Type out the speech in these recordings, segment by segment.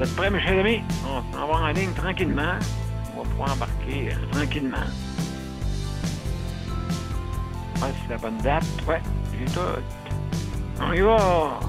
Vous êtes prêts, mes chers amis? On s'en va en ligne tranquillement. On va pouvoir embarquer tranquillement. Ouais, c'est la bonne date. Ouais, j'ai tout. On y va!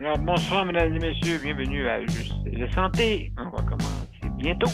Alors, bonsoir, mesdames et messieurs. Bienvenue à Juste la santé. On va commencer bientôt.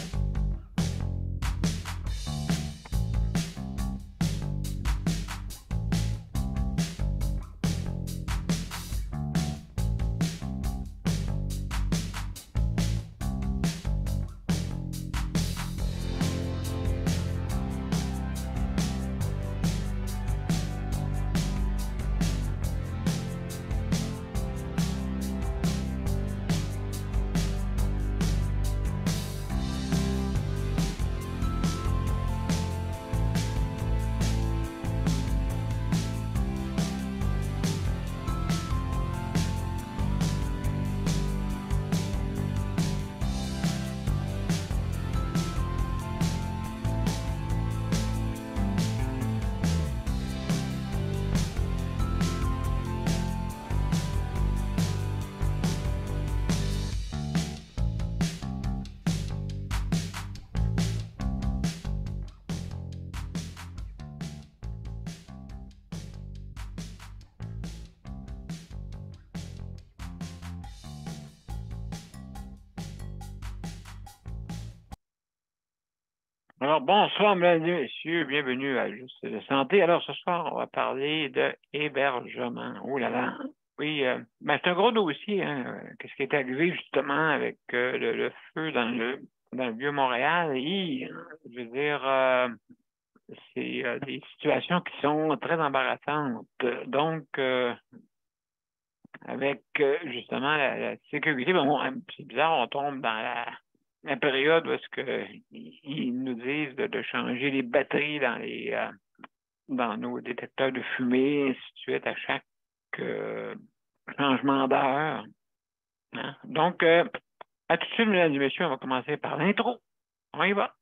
Alors, bonsoir, mesdames et messieurs. Bienvenue à Juste la santé. Alors, ce soir, on va parler de hébergement. Oh là là. Oui, ben, c'est un gros dossier. Hein. Qu'est-ce qui est arrivé justement avec le feu dans le Vieux-Montréal? Et, je veux dire, c'est des situations qui sont très embarrassantes. Donc, avec justement la sécurité, ben, c'est bizarre, on tombe dans la période où est-ce que ils nous disent de changer les batteries dans nos détecteurs de fumée, ainsi de suite, à chaque changement d'heure. Hein? Donc, à tout de suite, mesdames et messieurs, on va commencer par l'intro. On y va.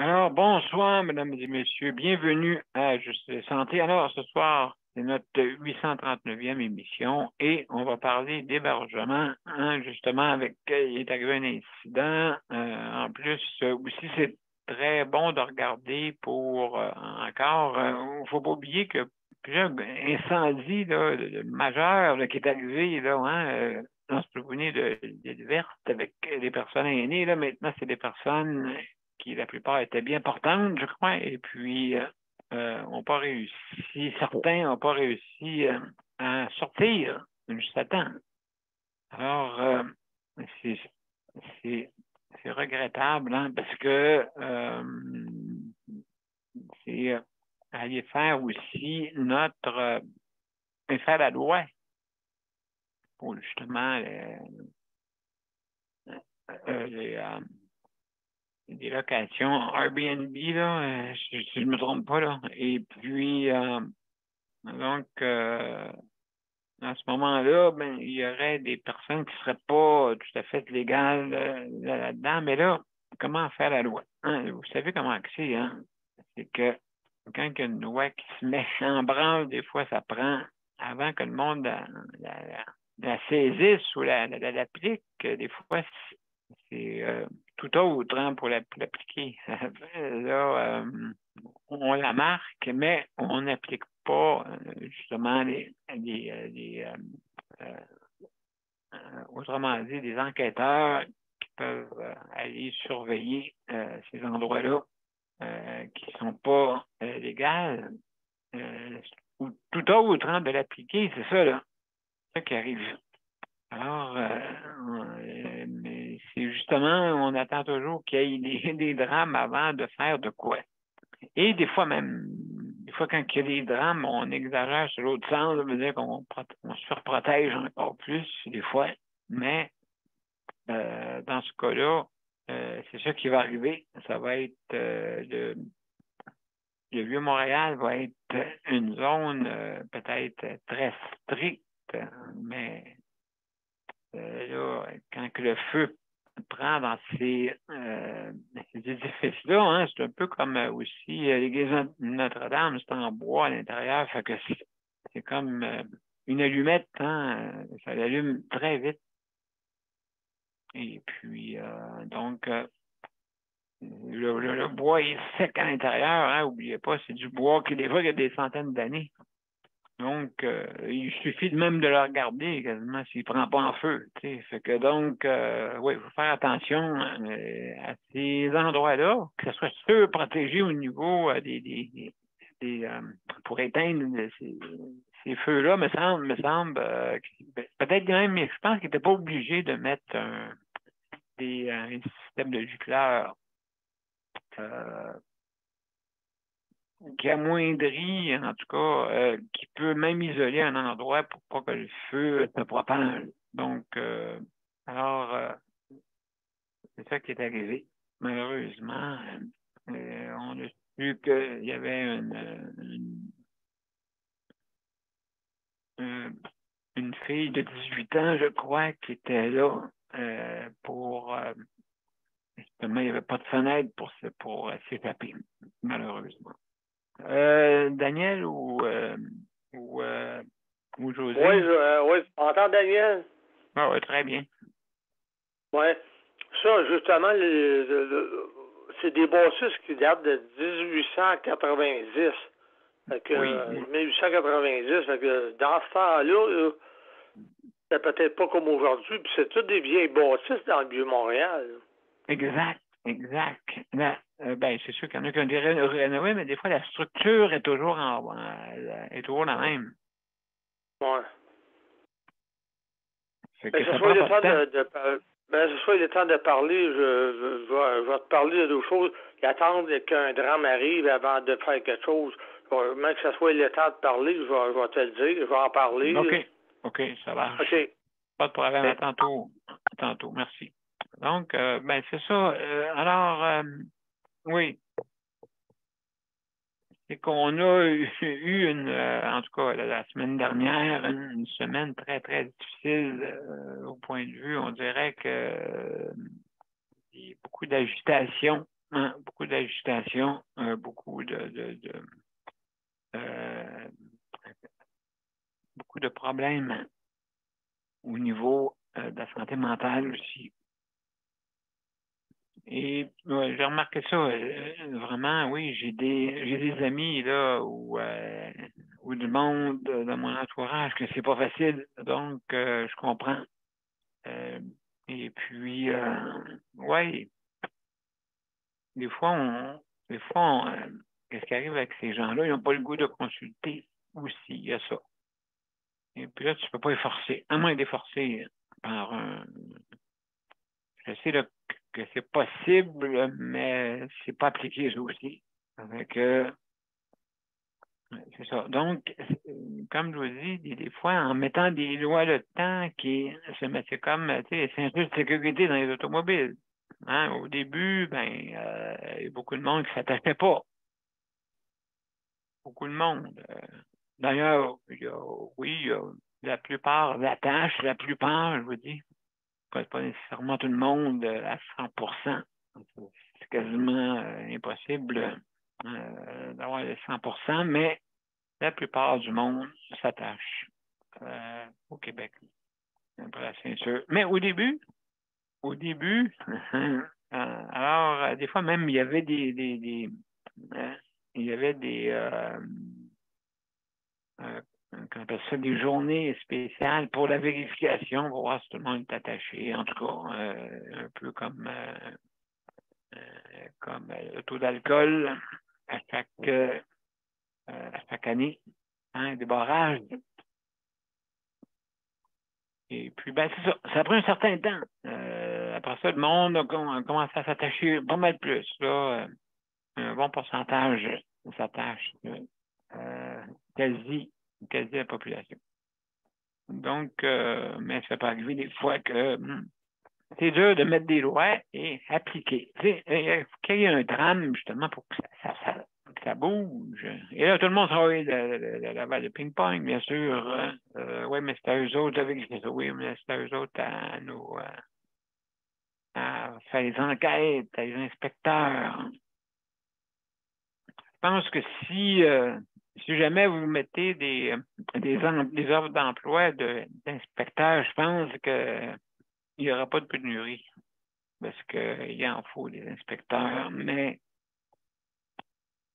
Alors, bonsoir, mesdames et messieurs. Bienvenue à Juste la santé. Alors, ce soir, c'est notre 839e émission et on va parler d'hébergement, hein, justement, avec il est arrivé un incident. En plus, aussi, c'est très bon de regarder pour encore. Il ne faut pas oublier que plusieurs incendies là, majeurs là, qui est arrivé là, hein, on se souvenir de diverses avec des personnes aînées. Là, maintenant, c'est des personnes qui la plupart étaient bien portantes, je crois, et puis n'ont pas réussi, certains n'ont pas réussi à sortir juste à temps. Alors, c'est c'est- c'est regrettable, hein, parce que c'est aller faire aussi faire la loi pour justement des locations Airbnb, là, si je ne me trompe pas, là. Et puis, donc, à ce moment-là, ben, il y aurait des personnes qui ne seraient pas tout à fait légales là-dedans. Mais là, comment faire la loi? Hein? Vous savez comment c'est, hein? C'est que quand il y a une loi qui se met en branle, des fois, ça prend avant que le monde saisissent ou l'appliquent, des fois, c'est tout autre hein, pour l'appliquer. Là, on la marque, mais on n'applique pas justement autrement dit, des enquêteurs qui peuvent aller surveiller ces endroits-là qui ne sont pas légaux ou tout autre hein, de l'appliquer, c'est ça, là. C'est ça qui arrive. Alors, mais c'est justement, on attend toujours qu'il y ait des drames avant de faire de quoi. Et des fois même, quand il y a des drames, on exagère sur l'autre sens, ça veut dire qu'on se surprotège encore plus, des fois. Mais dans ce cas-là, c'est ça qui va arriver. Ça va être le Vieux-Montréal va être une zone peut-être très stricte, mais là, quand que le feu prend dans ces édifices-là, hein, c'est un peu comme aussi l'église Notre-Dame, c'est en bois à l'intérieur, fait que c'est comme une allumette, hein, ça l'allume très vite. Et puis, donc, le bois est sec à l'intérieur, hein, n'oubliez pas, c'est du bois qui, des fois, il y a des centaines d'années. Donc, il suffit même de le regarder quasiment s'il ne prend pas en feu. T'sais. Fait que donc, oui, il faut faire attention à ces endroits-là, que ce soit sûr protégé au niveau pour éteindre ces feux-là, me semble peut-être même, mais je pense qu'il n'était pas obligé de mettre un système de gicleur qui amoindrit, en tout cas, qui peut même isoler un endroit pour pas que le feu se propage. Donc, alors, c'est ça qui est arrivé. Malheureusement, on a su qu'il y avait une fille de 18 ans, je crois, qui était là pour... justement, il n'y avait pas de fenêtre pour s'échapper, malheureusement. Daniel ou José? Oui, tu m'entends, Daniel? Ah oui, très bien. Oui. Ça, justement, c'est des bâtisses qui datent de 1890. Fait que, Oui. 1890, fait que dans ce temps-là, c'est peut-être pas comme aujourd'hui, puis c'est toutes des vieilles bâtisses dans le Vieux-Montréal. Exact. Ben, c'est sûr qu'il y en a qui ont des rénovés, mais des fois, la structure est toujours est toujours la même. Ouais. Fait Mais que ce ça soit prend le pas de temps temps. ce soit le temps de parler, je vais te parler de d'autres choses. Et attendre qu'un drame arrive avant de faire quelque chose. Même que ce soit le temps de parler, je vais te le dire, je vais en parler. OK, ça marche. OK. Pas de problème. À tantôt. Merci. Donc, ben, c'est ça. Alors, oui, c'est qu'on a eu en tout cas, la semaine dernière, une semaine très, très difficile au point de vue. On dirait que il y a beaucoup d'agitation, hein, beaucoup d'agitation, euh, beaucoup de problèmes au niveau de la santé mentale aussi. Et j'ai remarqué ça, vraiment, oui, j'ai des amis là ou du monde dans mon entourage que c'est pas facile, donc je comprends. Et puis, ouais, des fois, qu'est-ce qui arrive avec ces gens-là? Ils n'ont pas le goût de consulter aussi, il y a ça. Et puis là, tu ne peux pas les forcer, à moins de les forcer par un. Je sais là, que c'est possible, mais c'est pas appliqué ça aussi. Avec, c'est ça. Donc, comme je vous dis, des fois, en mettant des lois le temps c'est comme, tu sais, c'est un peu de sécurité dans les automobiles. Hein? Au début, ben, il y a beaucoup de monde qui ne s'attachait pas. Beaucoup de monde. D'ailleurs, la plupart l'attachent, la plupart, je vous dis, pas nécessairement tout le monde à 100%. C'est quasiment impossible d'avoir le 100%, mais la plupart du monde s'attache au Québec. pour la ceinture. Mais au début, alors, des fois même, il y avait il y avait qu'on appelle ça des journées spéciales pour la vérification, pour voir si tout le monde est attaché, en tout cas, un peu comme le taux d'alcool à chaque année, hein, des barrages. Et puis, ben, c'est ça. Ça a pris un certain temps. Après ça, le monde a commencé à s'attacher pas mal plus. Là, un bon pourcentage s'attache, quasi la population. Donc, mais ça peut arriver des fois que c'est dur de mettre des lois et appliquer. Il faut qu'il y ait un drame, justement, pour que ça bouge. Et là, tout le monde travaille la balle de ping-pong, bien sûr. Oui, mais c'est à eux autres avec ça. Oui, mais c'est à eux autres à faire les enquêtes, à les inspecteurs. Je pense que si jamais vous mettez des offres d'emploi d'inspecteurs, je pense qu'il n'y aura pas de pénurie. Parce qu'il en faut des inspecteurs, mais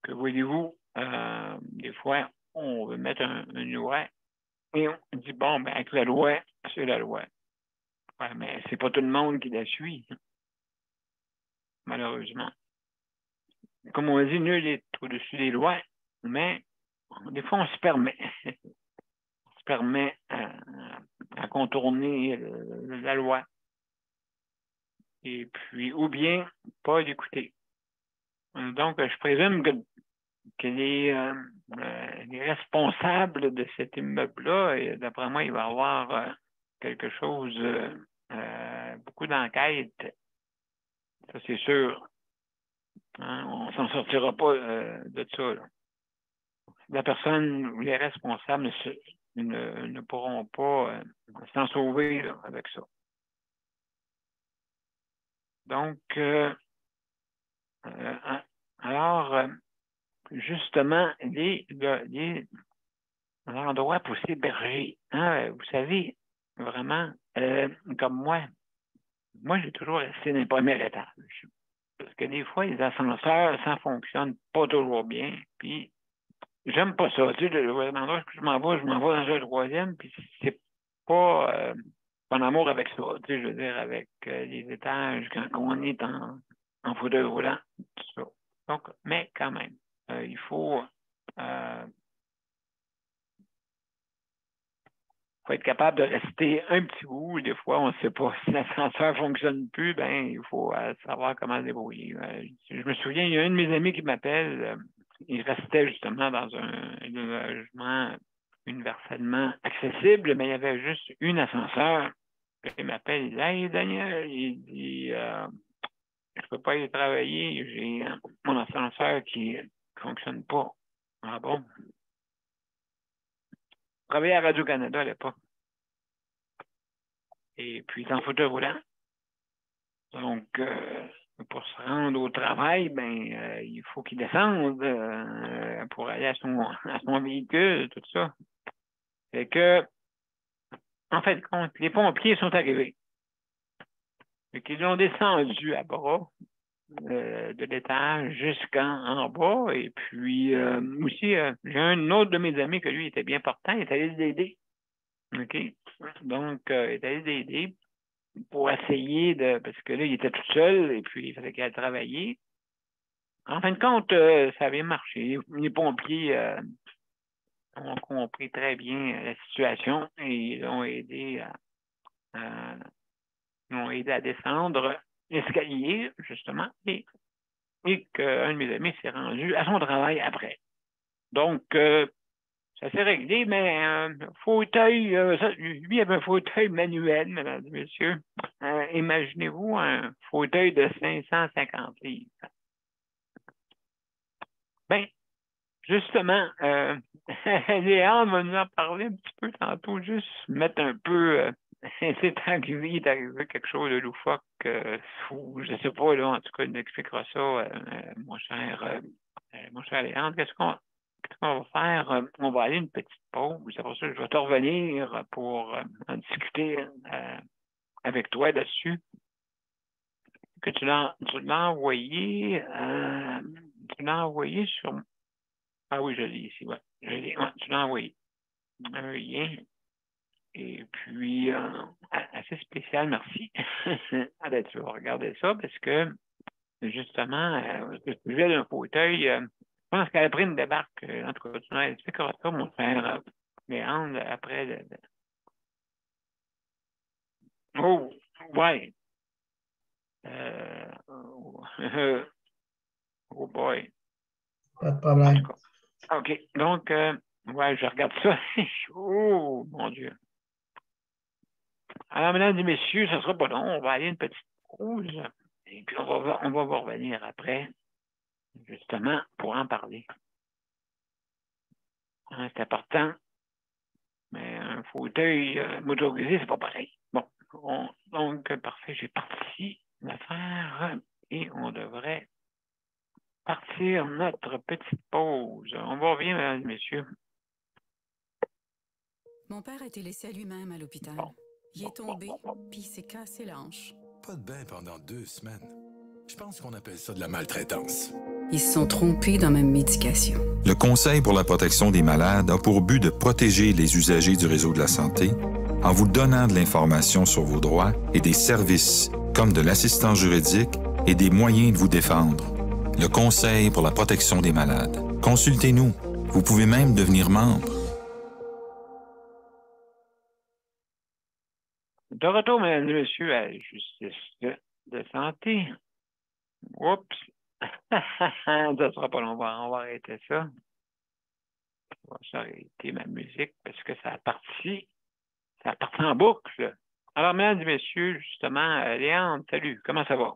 que voyez-vous, des fois, on veut mettre une loi et on dit, bon, ben, avec la loi, c'est la loi. Ouais, mais c'est pas tout le monde qui la suit, malheureusement. Comme on dit, nul est au-dessus des lois, mais des fois, on se permet. On se permet à contourner la loi. Et puis, ou bien, pas l'écouter. Donc, je présume que les responsables de cet immeuble-là, et d'après moi, il va y avoir quelque chose, beaucoup d'enquêtes, ça c'est sûr. Hein, on ne s'en sortira pas de ça. Là. La personne ou les responsables ne pourront pas s'en sauver là, avec ça. Donc, alors, justement, les endroits pour s'héberger, hein, vous savez, vraiment, comme moi, j'ai toujours resté dans les premiers étages. Parce que des fois, les ascenseurs, ça ne fonctionne pas toujours bien. Puis, j'aime pas ça. Tu sais, l'endroit où je m'en vais dans un troisième, puis c'est pas en amour avec ça. Tu sais, je veux dire, avec les étages, quand on est en fauteuil roulant, tout ça. Donc, mais quand même, il faut être capable de rester un petit bout. Des fois, on ne sait pas si l'ascenseur ne fonctionne plus, ben il faut savoir comment se débrouiller. Je me souviens, il y a un de mes amis qui m'appelle, il restait justement dans un logement universellement accessible, mais il y avait juste une ascenseur. Il m'appelle, il dit, hey Daniel, il dit, je ne peux pas y travailler, j'ai mon ascenseur qui ne fonctionne pas. Ah bon? Je travaillais à Radio-Canada à l'époque. Et puis, en fauteuil roulant. Donc, pour se rendre au travail, ben, il faut qu'il descende pour aller à son véhicule, tout ça. Fait que, en fait, compte, les pompiers sont arrivés. Fait qu'ils l'ont descendu à bras de l'étage jusqu'en bas. Et puis, aussi, j'ai un autre de mes amis que lui était bien portant, il est allé l'aider. OK? Donc, il est allé l'aider pour essayer parce que là, il était tout seul et puis il fallait qu'il aille travailler. En fin de compte, ça avait marché. Les pompiers ont compris très bien la situation et l'ont aidé à descendre l'escalier, justement, et qu'un de mes amis s'est rendu à son travail après. Donc, ça s'est réglé, mais fauteuil, lui avait un fauteuil manuel, mesdames et messieurs. Imaginez-vous un fauteuil de 550 livres. Ben, justement, Léon va nous en parler un petit peu tantôt, juste mettre un peu. C'est arrivé quelque chose de loufoque. Je ne sais pas, là, en tout cas, il nous expliquera ça, mon cher Léon. Qu'est-ce qu'on qu'on va faire, on va aller une petite pause. Après ça, je vais te revenir pour en discuter avec toi là-dessus. Que tu l'as envoyé, sur... Ah oui, je l'ai ici, ouais. Tu l'as envoyé. Un lien. Et puis, assez spécial, merci. Allez, tu vas regarder ça parce que, justement, le sujet d'un fauteuil, je pense qu'elle a pris une débarque. En tout cas, tu expliqueras ça, mon frère Léandre, après. Oh, ouais. Oh boy. Pas de En problème. tout cas. OK. Donc, ouais, je regarde ça. Oh, mon Dieu. Alors, mesdames et messieurs, ça ne sera pas long. On va aller une petite pause. Et puis, on va vous revenir après, justement, pour en parler. Hein, c'est important. Mais un fauteuil motorisé, c'est pas pareil. Bon. Donc, parfait. J'ai parti l'affaire et on devrait partir notre petite pause. On va revenir, mesdames et messieurs. Mon père a été laissé à lui-même à l'hôpital. Il est tombé, puis il s'est cassé la hanche. Pas de bain pendant 2 semaines. Je pense qu'on appelle ça de la maltraitance. Ils se sont trompés dans ma médication. Le Conseil pour la protection des malades a pour but de protéger les usagers du réseau de la santé en vous donnant de l'information sur vos droits et des services comme de l'assistance juridique et des moyens de vous défendre. Le Conseil pour la protection des malades. Consultez-nous. Vous pouvez même devenir membre. De retour, mesdames et messieurs, à Justice de santé. Oups! Ça ne sera pas long, on va arrêter ça. On va s'arrêter ma musique parce que ça a parti en boucle. Alors, mesdames et messieurs, justement, Léandre, salut, comment ça va?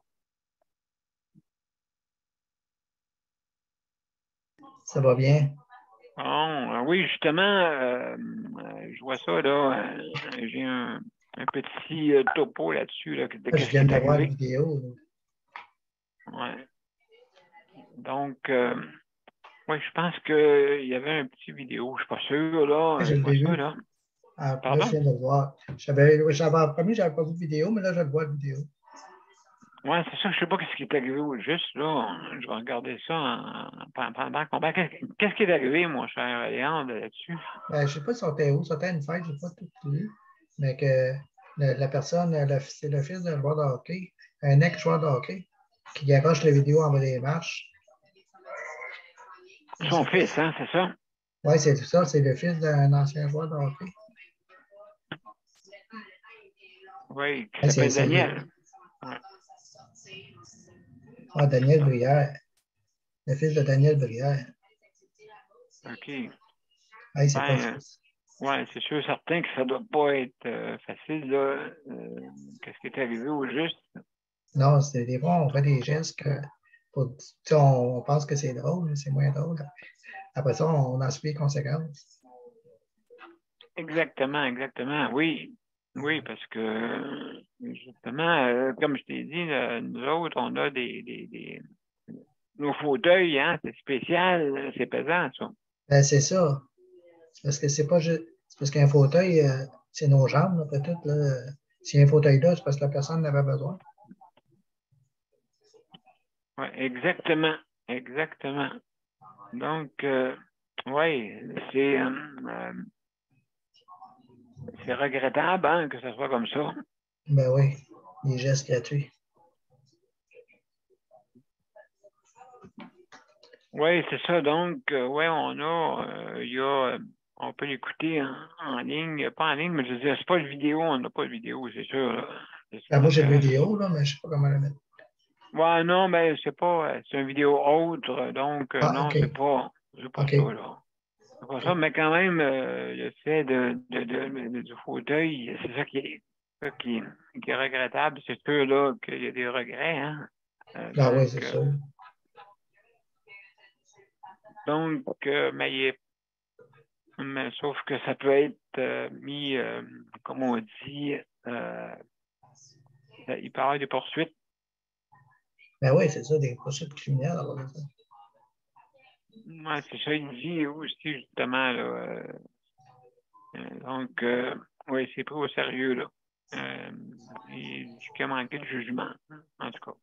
Ça va bien. Bon, oui, justement, je vois ça, là, j'ai un petit topo là-dessus, là, de Je qu'est-ce qui viens est de voir la arrivé. vidéo. Ouais. Donc, oui, je pense qu'il y avait un petit vidéo, je ne suis pas sûr, là. Je l'ai vu. Là. Ah, Pardon? là, je viens de le voir. J'avais promis que je n'avais pas vu de vidéo, mais là, je le vois, la vidéo. Oui, c'est ça, je ne sais pas ce qui est arrivé au juste, là. Je vais regarder ça pendant qu'on parle. Qu'est-ce qui est arrivé, mon cher Léandre, là-dessus? Je ne sais pas si c'était où, c'était une fête, je n'ai pas tout lu, mais que la personne, c'est le fils d'un joueur de hockey, un ex-joueur de hockey, qui garoche la vidéo en bas des marches. Son fils, hein, c'est ça? Oui, c'est tout ça, c'est le fils d'un ancien joueur de hockey. Oui, qui s'appelle Daniel. Ouais. Ah, Daniel Brière. Le fils de Daniel Brière. OK. Hey, c'est pas oui, c'est sûr, certain que ça ne doit pas être facile, là. Qu'est-ce qui est arrivé au juste? Non, c'est des fois, on fait des gestes que on pense que c'est drôle, mais c'est moins drôle. Après ça, on en subit les conséquences. Exactement. Oui. Oui, parce que justement, comme je t'ai dit, nous autres, on a nos fauteuils, hein, c'est spécial, c'est pesant, ça. Ben, c'est ça. C'est parce que c'est pas juste. C'est parce qu'un fauteuil, c'est nos jambes, là, peut-être. Là. S'il y a un fauteuil là, c'est parce que la personne en avait besoin. Oui, exactement. Donc, oui, c'est regrettable, hein, que ce soit comme ça. Ben oui, les gestes gratuits. Oui, c'est ça. Donc, oui, on peut l'écouter en ligne, pas en ligne, mais je veux dire, c'est pas de vidéo, on n'a pas de vidéo, c'est sûr. Là. Ben, moi, j'ai une vidéo, là, mais je ne sais pas comment la mettre. Ouais, non, mais c'est une vidéo autre, donc non, okay. c'est pas okay. ça, là. C'est pas ça, mais quand même, le fait du fauteuil, c'est ça qui est regrettable. C'est sûr, là, qu'il y a des regrets, hein. Ah oui, c'est sûr. Donc, mais sauf que ça peut être mis, comme on dit, il peut y avoir des poursuites. Ben oui, c'est ça, des poursuites criminelles. Ouais, c'est ça, il dit aussi, justement, là. Donc, oui, c'est pris au sérieux, là. Il dit qu'il a manqué de jugement, en tout cas.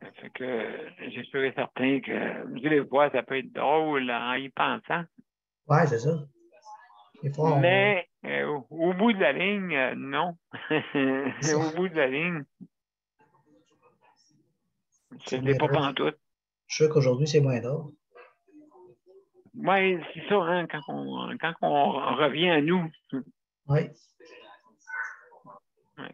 Ça fait que j'ai sûr et certain que, vous allez voir, ça peut être drôle en y pensant. Oui, c'est ça. Des fois, Mais au bout de la ligne, non. Au bout de la ligne, ce c'est n'est moins pas drôle. pantoute. Je suis sûr qu'aujourd'hui, c'est moins drôle. Oui, c'est ça, hein, quand on revient à nous. Oui.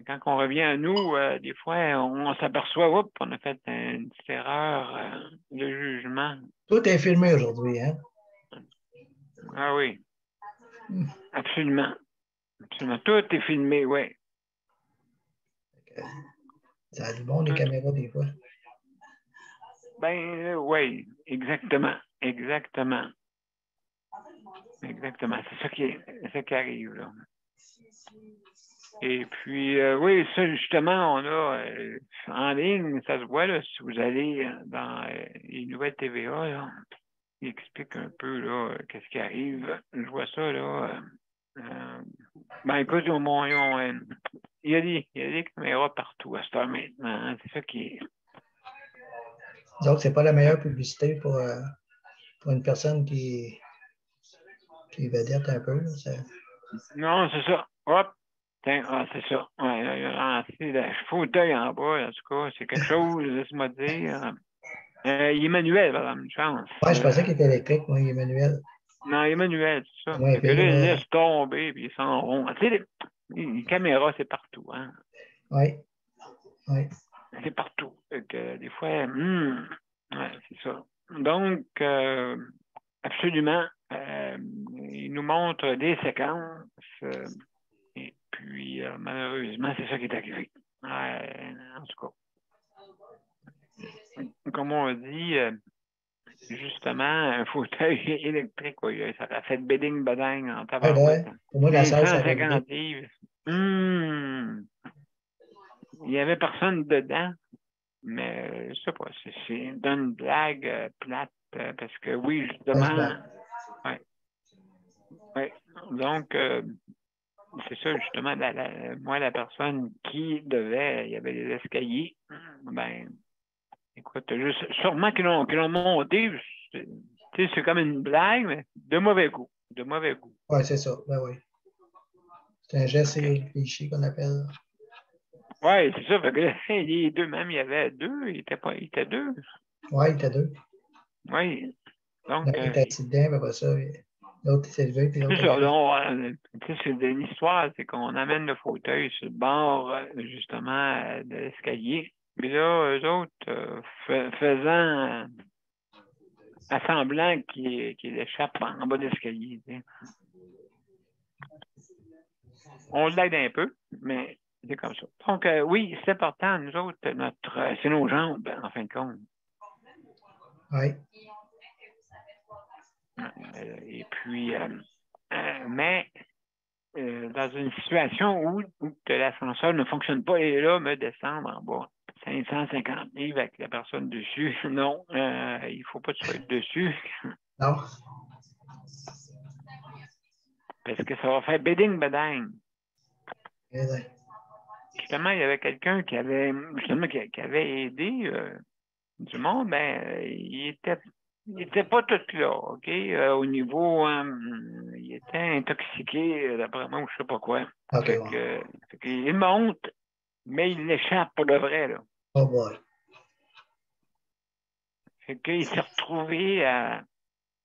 Quand on revient à nous, des fois, on s'aperçoit, oups, on a fait une petite erreur de jugement. Tout est filmé aujourd'hui, hein? Ah oui, absolument. Absolument. Tout est filmé, oui. Ça a du bon, les Tout. caméras, des fois. Ben oui, exactement. Exactement. Exactement. C'est ça qui arrive, là. Et puis, oui, ça, justement, on a en ligne, ça se voit, là, si vous allez dans les nouvelles TVA, là, il explique un peu, là, qu'est-ce qui arrive. Je vois ça, là. Ben, écoute, il y a des caméras partout à ce temps maintenant. Hein, c'est ça qui est. Donc, c'est pas la meilleure publicité pour une personne qui est vedette un peu. Là, Non, c'est ça. Hop! Tiens, c'est ça. Ouais, c'est le fauteuil en bas, en tout cas, c'est quelque chose, laisse-moi dire. Il est manuel, par exemple, une chance. Ouais, je pensais qu'il était électrique, moi, Emmanuel. Non, il est manuel, c'est ça. Moins Fait que là, pire, il là. laisse tomber, puis il s'en rond. Tu sais, les caméras, c'est partout, hein. Oui. Oui. C'est partout. Fait que des fois, ouais, c'est ça. Donc, absolument, il nous montre des séquences, et puis, malheureusement, c'est ça qui est arrivé. En tout cas. Comme on dit, justement, un fauteuil électrique, oui, ça a fait béding-bading en tabarouette. Pour moi, la salle, ça avait 550 livres. Il n'y avait personne dedans, mais je sais pas, c'est une blague plate, parce que oui, justement, ouais. Donc, c'est ça, justement, moi, la personne qui devait, il y avait des escaliers, ben, écoute, sûrement qu'ils l'ont monté, c'est comme une blague, mais de mauvais goût. De mauvais goût. Oui, c'est ça. Ben oui. C'est un geste cliché qu'on appelle. Oui, c'est ça. Fait que les deux, même, il y avait deux. Il était deux. Oui, il était deux. Oui. Donc. Il était assis dedans, puis après ça, l'autre s'est levé, puis l'autre. C'est ça. C'est de l'histoire, c'est qu'on amène le fauteuil sur le bord, justement, de l'escalier. Mais là, eux autres, faisant semblant qu'il échappe en bas de l'escalier. On l'aide un peu, mais c'est comme ça. Donc, oui, c'est important. Nous autres, c'est nos jambes, en fin de compte. Oui. Et puis, mais dans une situation où l'ascenseur ne fonctionne pas, et là, me descendre en bas 550 livres avec la personne dessus, non, il ne faut pas que tu sois dessus. Non. Parce que ça va faire béding-bading. Justement, il y avait quelqu'un qui avait aidé du monde, ben, il était pas tout là, OK? Au niveau, il était intoxiqué, d'après moi, ou je sais pas quoi. OK, fait qu'il monte, mais il l'échappe pour de vrai, là. Oh boy. Fait qu'il s'est retrouvé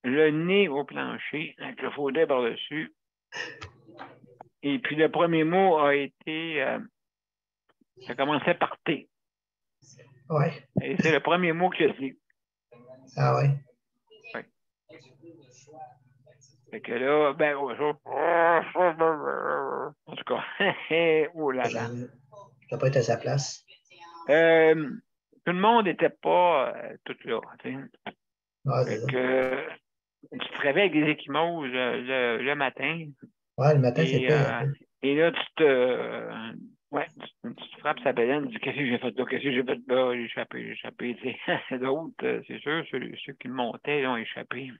le nez au plancher, avec le fauteuil par-dessus. Et puis, le premier mot a été, ça commençait par T. Oui. Et c'est le premier mot que j'ai dit. Ah oui. Oui. Fait que là, ben, en tout cas, oh là là. Ça n'a pas été à sa place. Tout le monde n'était pas tout là. Tu sais. Ah, fait que tu te réveilles avec des échymoses le matin. Oui, le matin, c'est pire. Et là, tu te frappe sa baleine, il dit qu'est-ce que j'ai fait là, qu'est-ce que j'ai fait là, j'ai échappé, tu sais. D'autres, c'est sûr, ceux qui le montaient, là, ont échappé.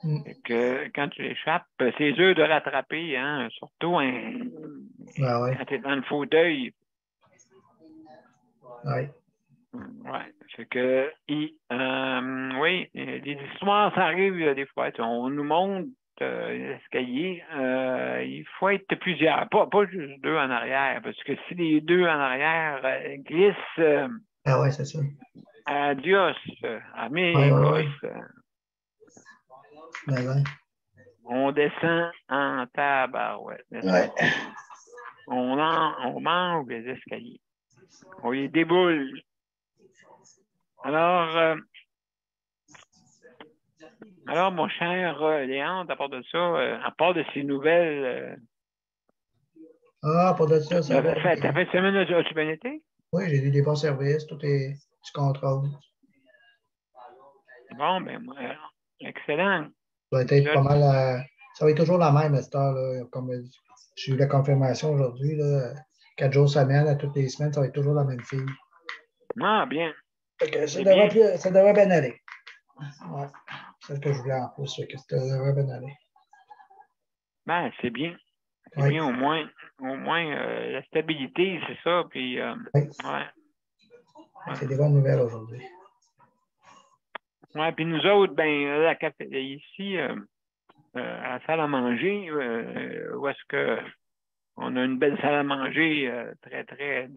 Fait que quand tu l'échappes, c'est dur de rattraper, hein, surtout quand tu es dans le fauteuil. Ouais. Ouais. Fait que, oui, les histoires, ça arrive des fois. On nous montre l'escalier. Il faut être plusieurs, pas juste deux en arrière, parce que si les deux en arrière glissent, Ah ouais, c'est ça. adios, amigos. On descend en tabarouette. Ouais. On mange les escaliers. On les déboule. Alors, mon cher Léandre, à part de ça, à part de ces nouvelles, Pour de ça, ça va. t'as fait une semaine, as-tu bien été? Oui, j'ai eu des bons services, tout est du contrôle. Bon, ben, excellent. Ça va être pas mal, ça va être toujours la même à cette heure-là. Comme j'ai eu la confirmation aujourd'hui, 4 jours semaine, à toutes les semaines, ça va être toujours la même fille. Ah, bien. Ça devrait bien aller. Ouais. C'est ce que je voulais en plus, que ça devrait bien aller. Ben, c'est bien. C'est bien, au moins la stabilité, c'est ça. Puis, C'est des bonnes nouvelles aujourd'hui. Oui, puis nous autres, ben, ici, à la salle à manger, où est-ce que on a une belle salle à manger très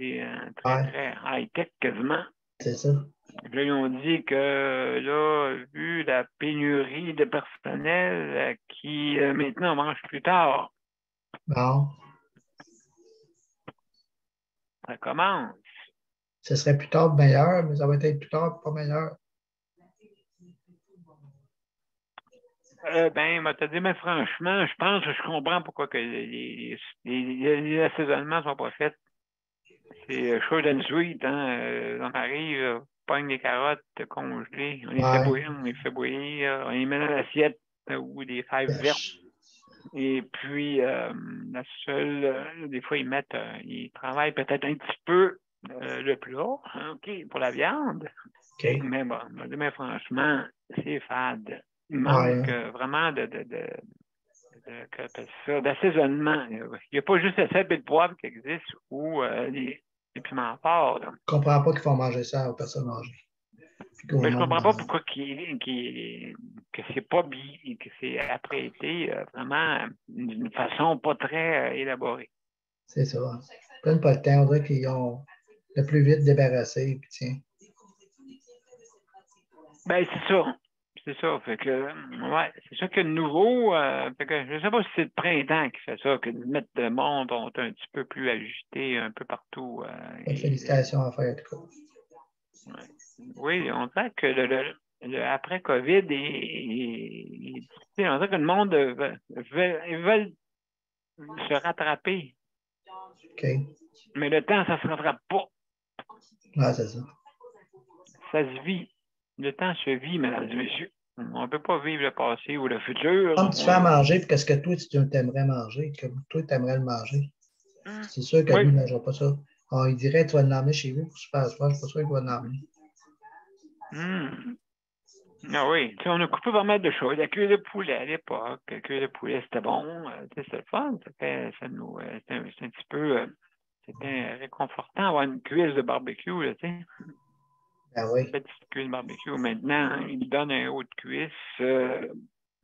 high-tech quasiment. C'est ça. Là, ils ont dit que là, vu la pénurie de personnel, qui maintenant mange plus tard. Bon. Ça commence. Ce serait plus tard meilleur, mais ça va être plus tard pas meilleur. T'as dit, mais franchement, je pense que je comprends pourquoi que les assaisonnements sont pas faits. C'est short and sweet, hein. On arrive, on pogne les carottes congelées, on les fait bouillir, on les met dans l'assiette ou des fèves vertes. Et puis, la seule, des fois, ils travaillent peut-être un petit peu le plat, OK, pour la viande. Okay. Mais bon, mais franchement, c'est fade. Il manque vraiment d'assaisonnement. Il n'y a pas juste la sel et le poivre qui existent ou les piments forts. Là. Je ne comprends pas qu'ils font manger ça aux personnes âgées. Mais je ne comprends pas pourquoi que c'est pas bien, que c'est apprêté vraiment d'une façon pas très élaborée. C'est ça. Ils prennent pas le temps. On dirait qu'ils ont le plus vite débarrassé. Puis tiens. Ben, c'est ça. C'est ça. Fait que, ouais, c'est ça que de nouveau. Fait que je ne sais pas si c'est le printemps qui fait ça, que de mettre le monde un petit peu plus agité un peu partout. Félicitations à faire, en tout cas. Ouais. Oui, on dirait que le après-COVID on dirait que le monde veut se rattraper. OK. Mais le temps, ça ne se rattrape pas. Ah, c'est ça. Ça se vit. Le temps se vit, mesdames et messieurs. On ne peut pas vivre le passé ou le futur. Comme tu fais à manger, puis qu'est-ce que toi, tu aimerais manger, que toi, tu aimerais le manger. C'est sûr que lui, il ne mangera pas ça. Il dirait, tu vas l'emmener chez vous pour super soir. Je ne suis pas sûr qu'il va l'emmener. Ah oui, tu sais, on a coupé pas mal de choses. La cuisse de poulet à l'époque, la cuisse de poulet, c'était bon. C'était le fun. C'était un petit peu... c'était réconfortant d'avoir une cuisse de barbecue, là, tu sais. Ah oui. Une petite cuisse de barbecue. Maintenant, il donne un haut de cuisse.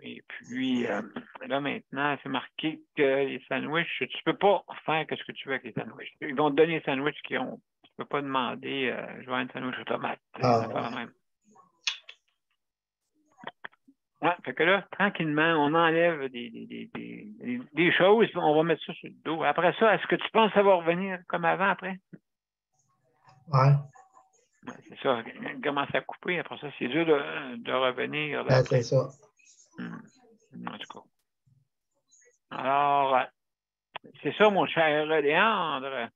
Et puis, là, maintenant, c'est marqué que les sandwichs, tu ne peux pas faire ce que tu veux avec les sandwichs. Ils vont te donner les sandwichs qui ont... Tu ne peux pas demander, je veux un sandwich aux tomates. Ah, pas la même. Ouais, fait que là, tranquillement, on enlève des choses, on va mettre ça sur le dos. Après ça, est-ce que tu penses que ça va revenir comme avant après? Ouais. C'est ça, commence à couper. Après ça, c'est dur de revenir. Ben, c'est ça. En tout cas. Alors, c'est ça, mon cher Léandre.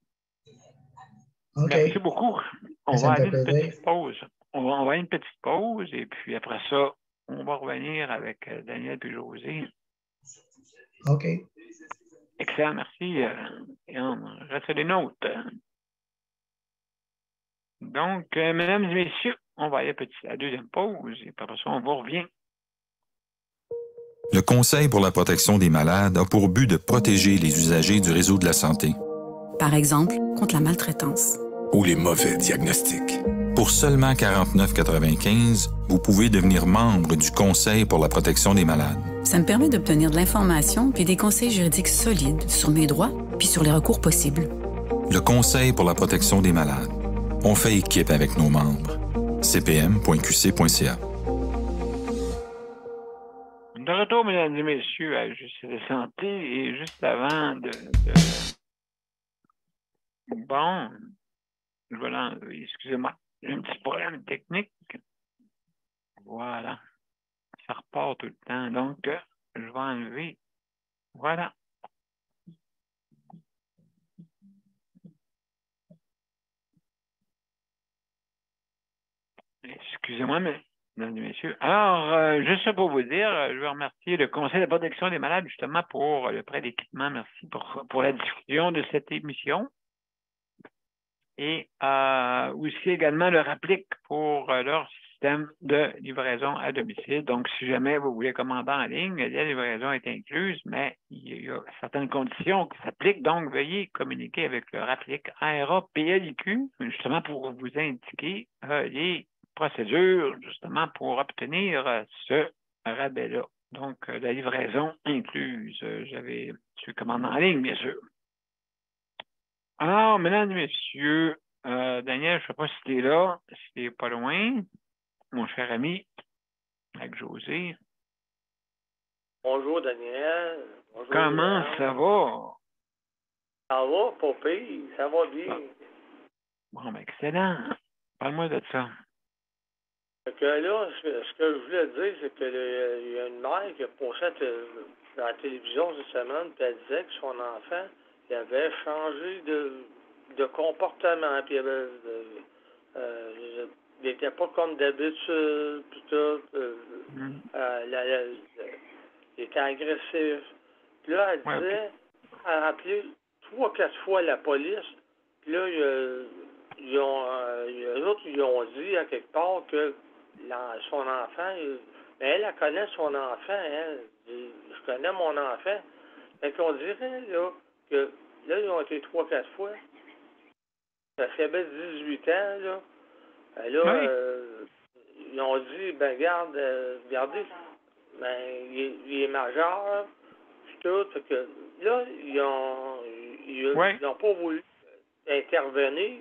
OK. Merci beaucoup. On va aller une petite pause. On va aller une petite pause et puis après ça, on va revenir avec Daniel et José. OK. Excellent, merci. Et on reste des notes. Donc, mesdames et messieurs, on va aller à la deuxième pause et après ça, on vous revient. Le Conseil pour la protection des malades a pour but de protéger les usagers du réseau de la santé. Par exemple, contre la maltraitance. Ou les mauvais diagnostics. Pour seulement 49,95 $, vous pouvez devenir membre du Conseil pour la protection des malades. Ça me permet d'obtenir de l'information puis des conseils juridiques solides sur mes droits puis sur les recours possibles. Le Conseil pour la protection des malades. On fait équipe avec nos membres. cpm.qc.ca. De retour, mesdames et messieurs, à Justice et Santé, et juste avant Bon, voilà, excusez-moi, j'ai un petit problème technique. Voilà, ça repart tout le temps, donc je vais enlever, voilà. Excusez-moi, mesdames et messieurs. Alors, juste pour vous dire, je veux remercier le Conseil de protection des malades justement pour le prêt d'équipement. Merci pour la discussion de cette émission. Et aussi également le Rapplique pour leur système de livraison à domicile. Donc, si jamais vous voulez commander en ligne, la livraison est incluse, mais il y a certaines conditions qui s'appliquent. Donc, veuillez communiquer avec le Rapplique ARA-PLIQ, justement pour vous indiquer les procédures, justement, pour obtenir ce rabais-là. Donc, la livraison incluse. J'avais su commander en ligne, bien sûr. Alors, mesdames et messieurs, Daniel, je ne sais pas si tu es là, si tu n'es pas loin, mon cher ami, avec José. Bonjour, Daniel. Bonjour, Comment ça va? Ça va, pas pire, ça va bien. Bon, ben, excellent. Parle-moi de ça. Fait que là, ce que je voulais dire, c'est qu'il y a une mère qui a passé à la télévision cette semaine, puis elle disait que son enfant, il avait changé de comportement, puis il n'était pas comme d'habitude, puis tout. Il était agressif. Puis là, elle disait, elle a appelé 3-4 fois la police, puis là, eux autres, ils ont dit à quelque part que son enfant, mais elle connaît son enfant, elle. Je connais mon enfant. Fait qu'on dirait, là, que là, ils ont été 3-4 fois. Ça fait bien 18 ans, là. Ils ont dit, ben, regardez, ben, il est majeur, puis tout. Fait que là, ils n'ont pas voulu intervenir.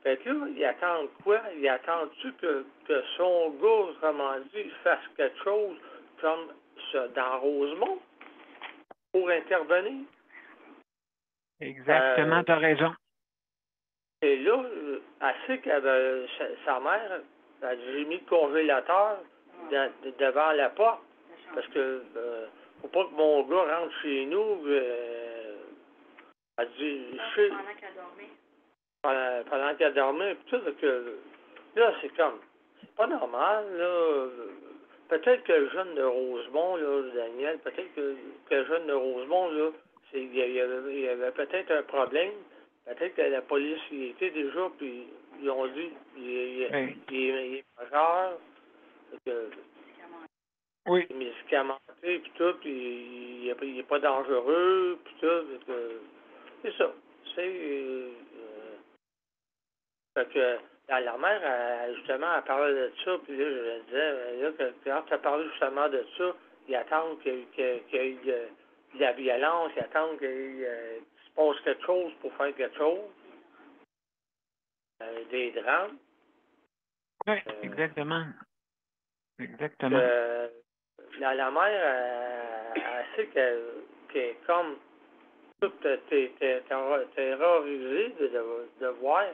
Fait que là, ils attendent quoi? Ils attendent-tu que son gars, autrement dit, fasse quelque chose comme ça dans Rosemont pour intervenir? Exactement, tu as raison. Et là, elle sait qu'avec sa mère, j'ai mis le congélateur devant la porte parce que faut pas que mon gars rentre chez nous. Elle dit, pendant qu'elle dormait. Pendant qu'elle dormait, puis tout, que là, c'est pas normal, là. Peut-être que le jeune de Rosemont, là, Daniel, peut-être que le jeune de Rosemont, là, il y avait peut-être un problème. Peut-être que la police y était déjà, puis ils ont dit il est majeur, il est médicamenté, puis tout, puis il n'est pas dangereux, puis tout. C'est ça. Fait que la mère, justement, elle parlait de ça, puis là, je lui disais, là, quand tu as parlé justement de ça, ils attendent qu'il y ait de la violence, ils attendent qu'il se passe quelque chose pour faire quelque chose. Des drames. Oui, exactement. Exactement. La mère, elle sait qu'elle est comme toute terrorisée de voir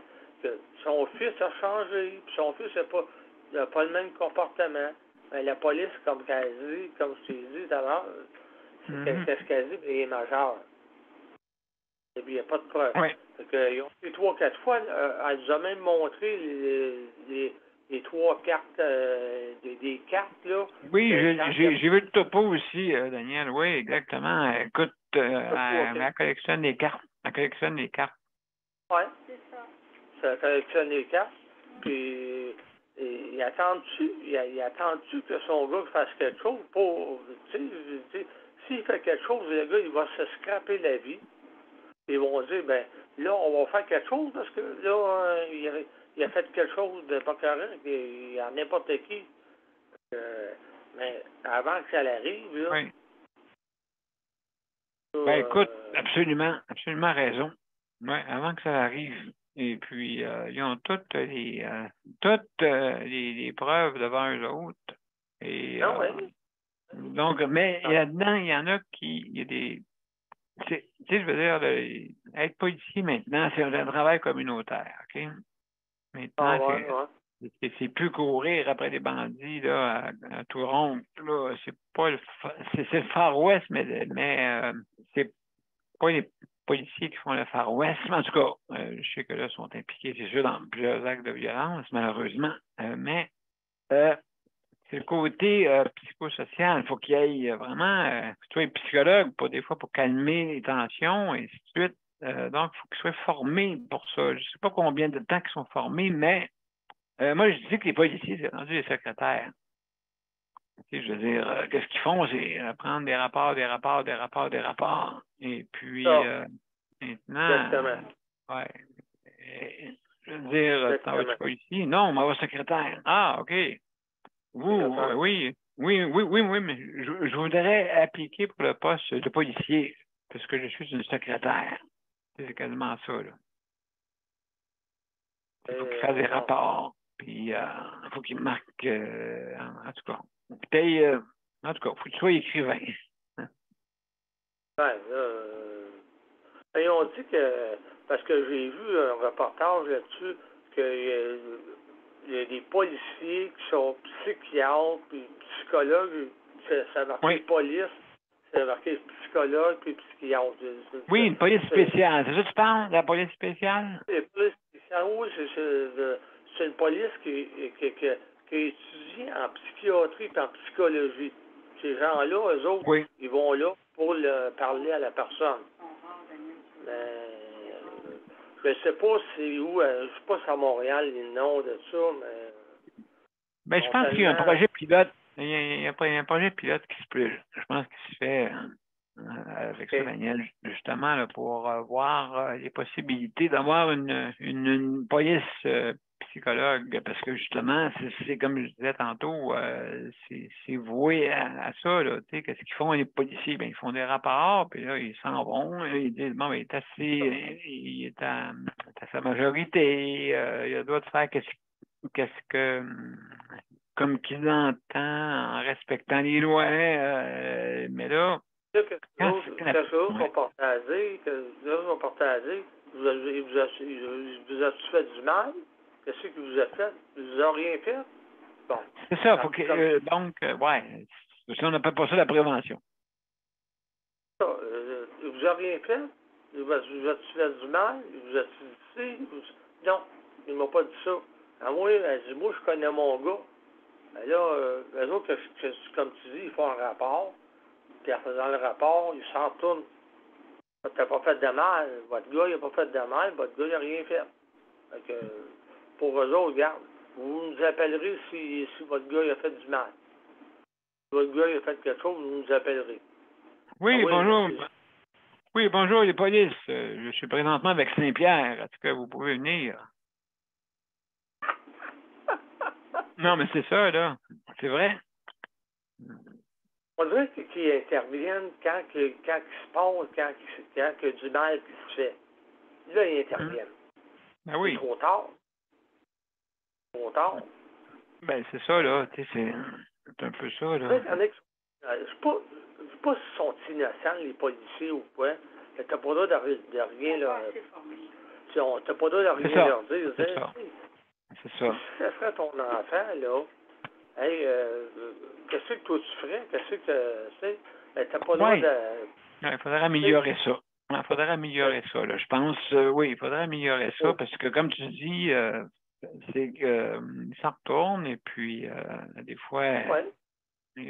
que son fils a changé, puis son fils n'a pas le même comportement. Mais la police, comme qu'elle dit, comme je t'ai dit tout à l'heure, qu'est-ce qu'elle dit? Il est majeur. Et puis, il n'y a pas de preuve. Oui. Ils ont fait 3-4 fois. Elle nous a même montré les 3 cartes, des cartes, là. Oui, j'ai vu le topo aussi, Daniel. Oui, exactement. Écoute, elle collectionne les cartes. Elle collectionne les cartes. Oui, c'est ça. Ça collectionne les cartes. puis il attend-tu que son gars fasse quelque chose pour, s'il fait quelque chose, le gars, il va se scraper la vie. Ils vont dire, ben là, on va faire quelque chose parce que là, il a fait quelque chose de pas correct, il y a n'importe qui. Mais avant que ça arrive, là. Oui. Ben écoute, absolument raison. Oui, avant que ça arrive. Et puis, ils ont toutes les preuves devant eux autres. Et, donc, mais là-dedans, il y en a qui, il y a des, tu sais, je veux dire, être policier maintenant, c'est un travail communautaire, OK? Maintenant, c'est plus courir après les bandits là, à tout rond. Là, c'est pas c'est le Far West, mais c'est pas les policiers qui font le Far West. Mais en tout cas, je sais que là, ils sont impliqués, c'est sûr, dans plusieurs actes de violence, malheureusement. Mais c'est le côté psychosocial. Il faut qu'il y ait vraiment, tu sois psychologue, des fois, pour calmer les tensions, et ainsi de suite. Donc, il faut qu'ils soient formés pour ça. Je ne sais pas combien de temps ils sont formés, mais moi, je dis que les policiers, c'est rendu les secrétaires. Tu sais, je veux dire, qu'est-ce qu'ils font? C'est prendre des rapports. Et puis, maintenant, je veux dire, t'en vas-tu policier? Non, on va secrétaire. Ah, OK. Vous, oui, mais je voudrais appliquer pour le poste de policier, parce que je suis une secrétaire. C'est quasiment ça, là. Il faut qu'il fasse des rapports. Puis, il faut qu'il marque, en tout cas. Puis, en tout cas, il faut que tu sois écrivain. Ils ont dit que, parce que j'ai vu un reportage là-dessus, qu'il y a des policiers qui sont psychiatres, puis psychologues, ça marqué police, ça marqué psychologue, puis psychiatre. Oui, une police spéciale. C'est ça que tu parles, de la police spéciale? La police spéciale, oui, c'est une police qui étudie en psychiatrie et en psychologie. Ces gens-là, eux autres, ils vont là pour parler à la personne. Mais je ne sais pas c'est où, je ne sais pas si à Montréal, les noms de ça, mais... Ben, je pense qu'il y a un projet pilote. Il y a un projet pilote qui je pense qu'il se fait avec ça, Daniel, justement, là, pour voir les possibilités d'avoir une police psychologue, parce que justement, c'est comme je disais tantôt, c'est voué à ça, là, tu sais, qu'est-ce qu'ils font les policiers? Ben, ils font des rapports, puis là, ils s'en vont, ils disent, bon, ben, il est à sa majorité, il a le droit de faire qu'est-ce que comme qu'il entend en respectant les lois, mais là... Quelque chose qu'on portait à dire, vous avez-tu fait du mal? Qu'est-ce que vous avez fait? Vous n'avez rien fait? Bon. C'est ça, faut que, donc, si on n'appelle pas ça la prévention. Vous n'avez rien fait? Vous avez-tu fait du mal? Vous avez-tu dit? Non, ils ne m'ont pas dit ça. À moi, elle dit, moi, je connais mon gars. Ben là, eux autres, comme tu dis, ils font un rapport. Puis en faisant le rapport, ils s'en retournent. T'as pas fait de mal. Votre gars, il n'a pas fait de mal. Votre gars, il n'a rien fait. Fait que, pour eux autres, regarde, vous nous appellerez si votre gars, il a fait du mal. Si votre gars, il a fait quelque chose, vous nous appellerez. Oui, bonjour. Oui, bonjour les polices. Je suis présentement avec Saint-Pierre. Est-ce que vous pouvez venir? Non, mais c'est ça, là. C'est vrai. On dirait qu'ils interviennent quand il se passe, quand il y a du mal qui se fait. Là, ils interviennent. Ben oui. C'est trop tard. Ben, c'est ça, là. Tu sais, c'est un peu ça, là. Je sais pas s'ils sont innocents, les policiers ou quoi. Mais t'as pas le droit de rien leur... T'as pas le droit de rien leur dire. C'est ça. C'est ça. Si ça serait ton enfant, là... Hey, qu'est-ce que toi tu ferais? Qu'est-ce que tu sais? Ben, t'as pas le droit de... Il faudrait améliorer ça. Il faudrait améliorer ça, là. Je pense, oui, il faudrait améliorer ça parce que, comme tu dis, c'est qu'il s'en retourne et puis, des fois,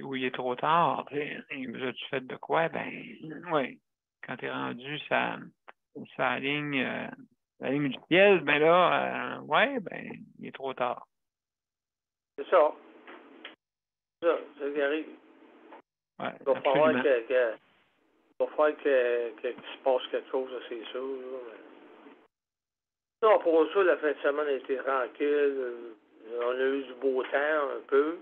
où il est trop tard, tu sais, vous as-tu fait de quoi? Ben, oui. Quand tu es rendu, ça ligne la ligne du ciel, ben là, il est trop tard. C'est ça. C'est ça, c'est ce qui arrive. Ouais, Il va falloir absolument. qu'il se passe quelque chose, c'est sûr. Là, mais... Non, pour ça, la fin de semaine a été tranquille. On a eu du beau temps un peu.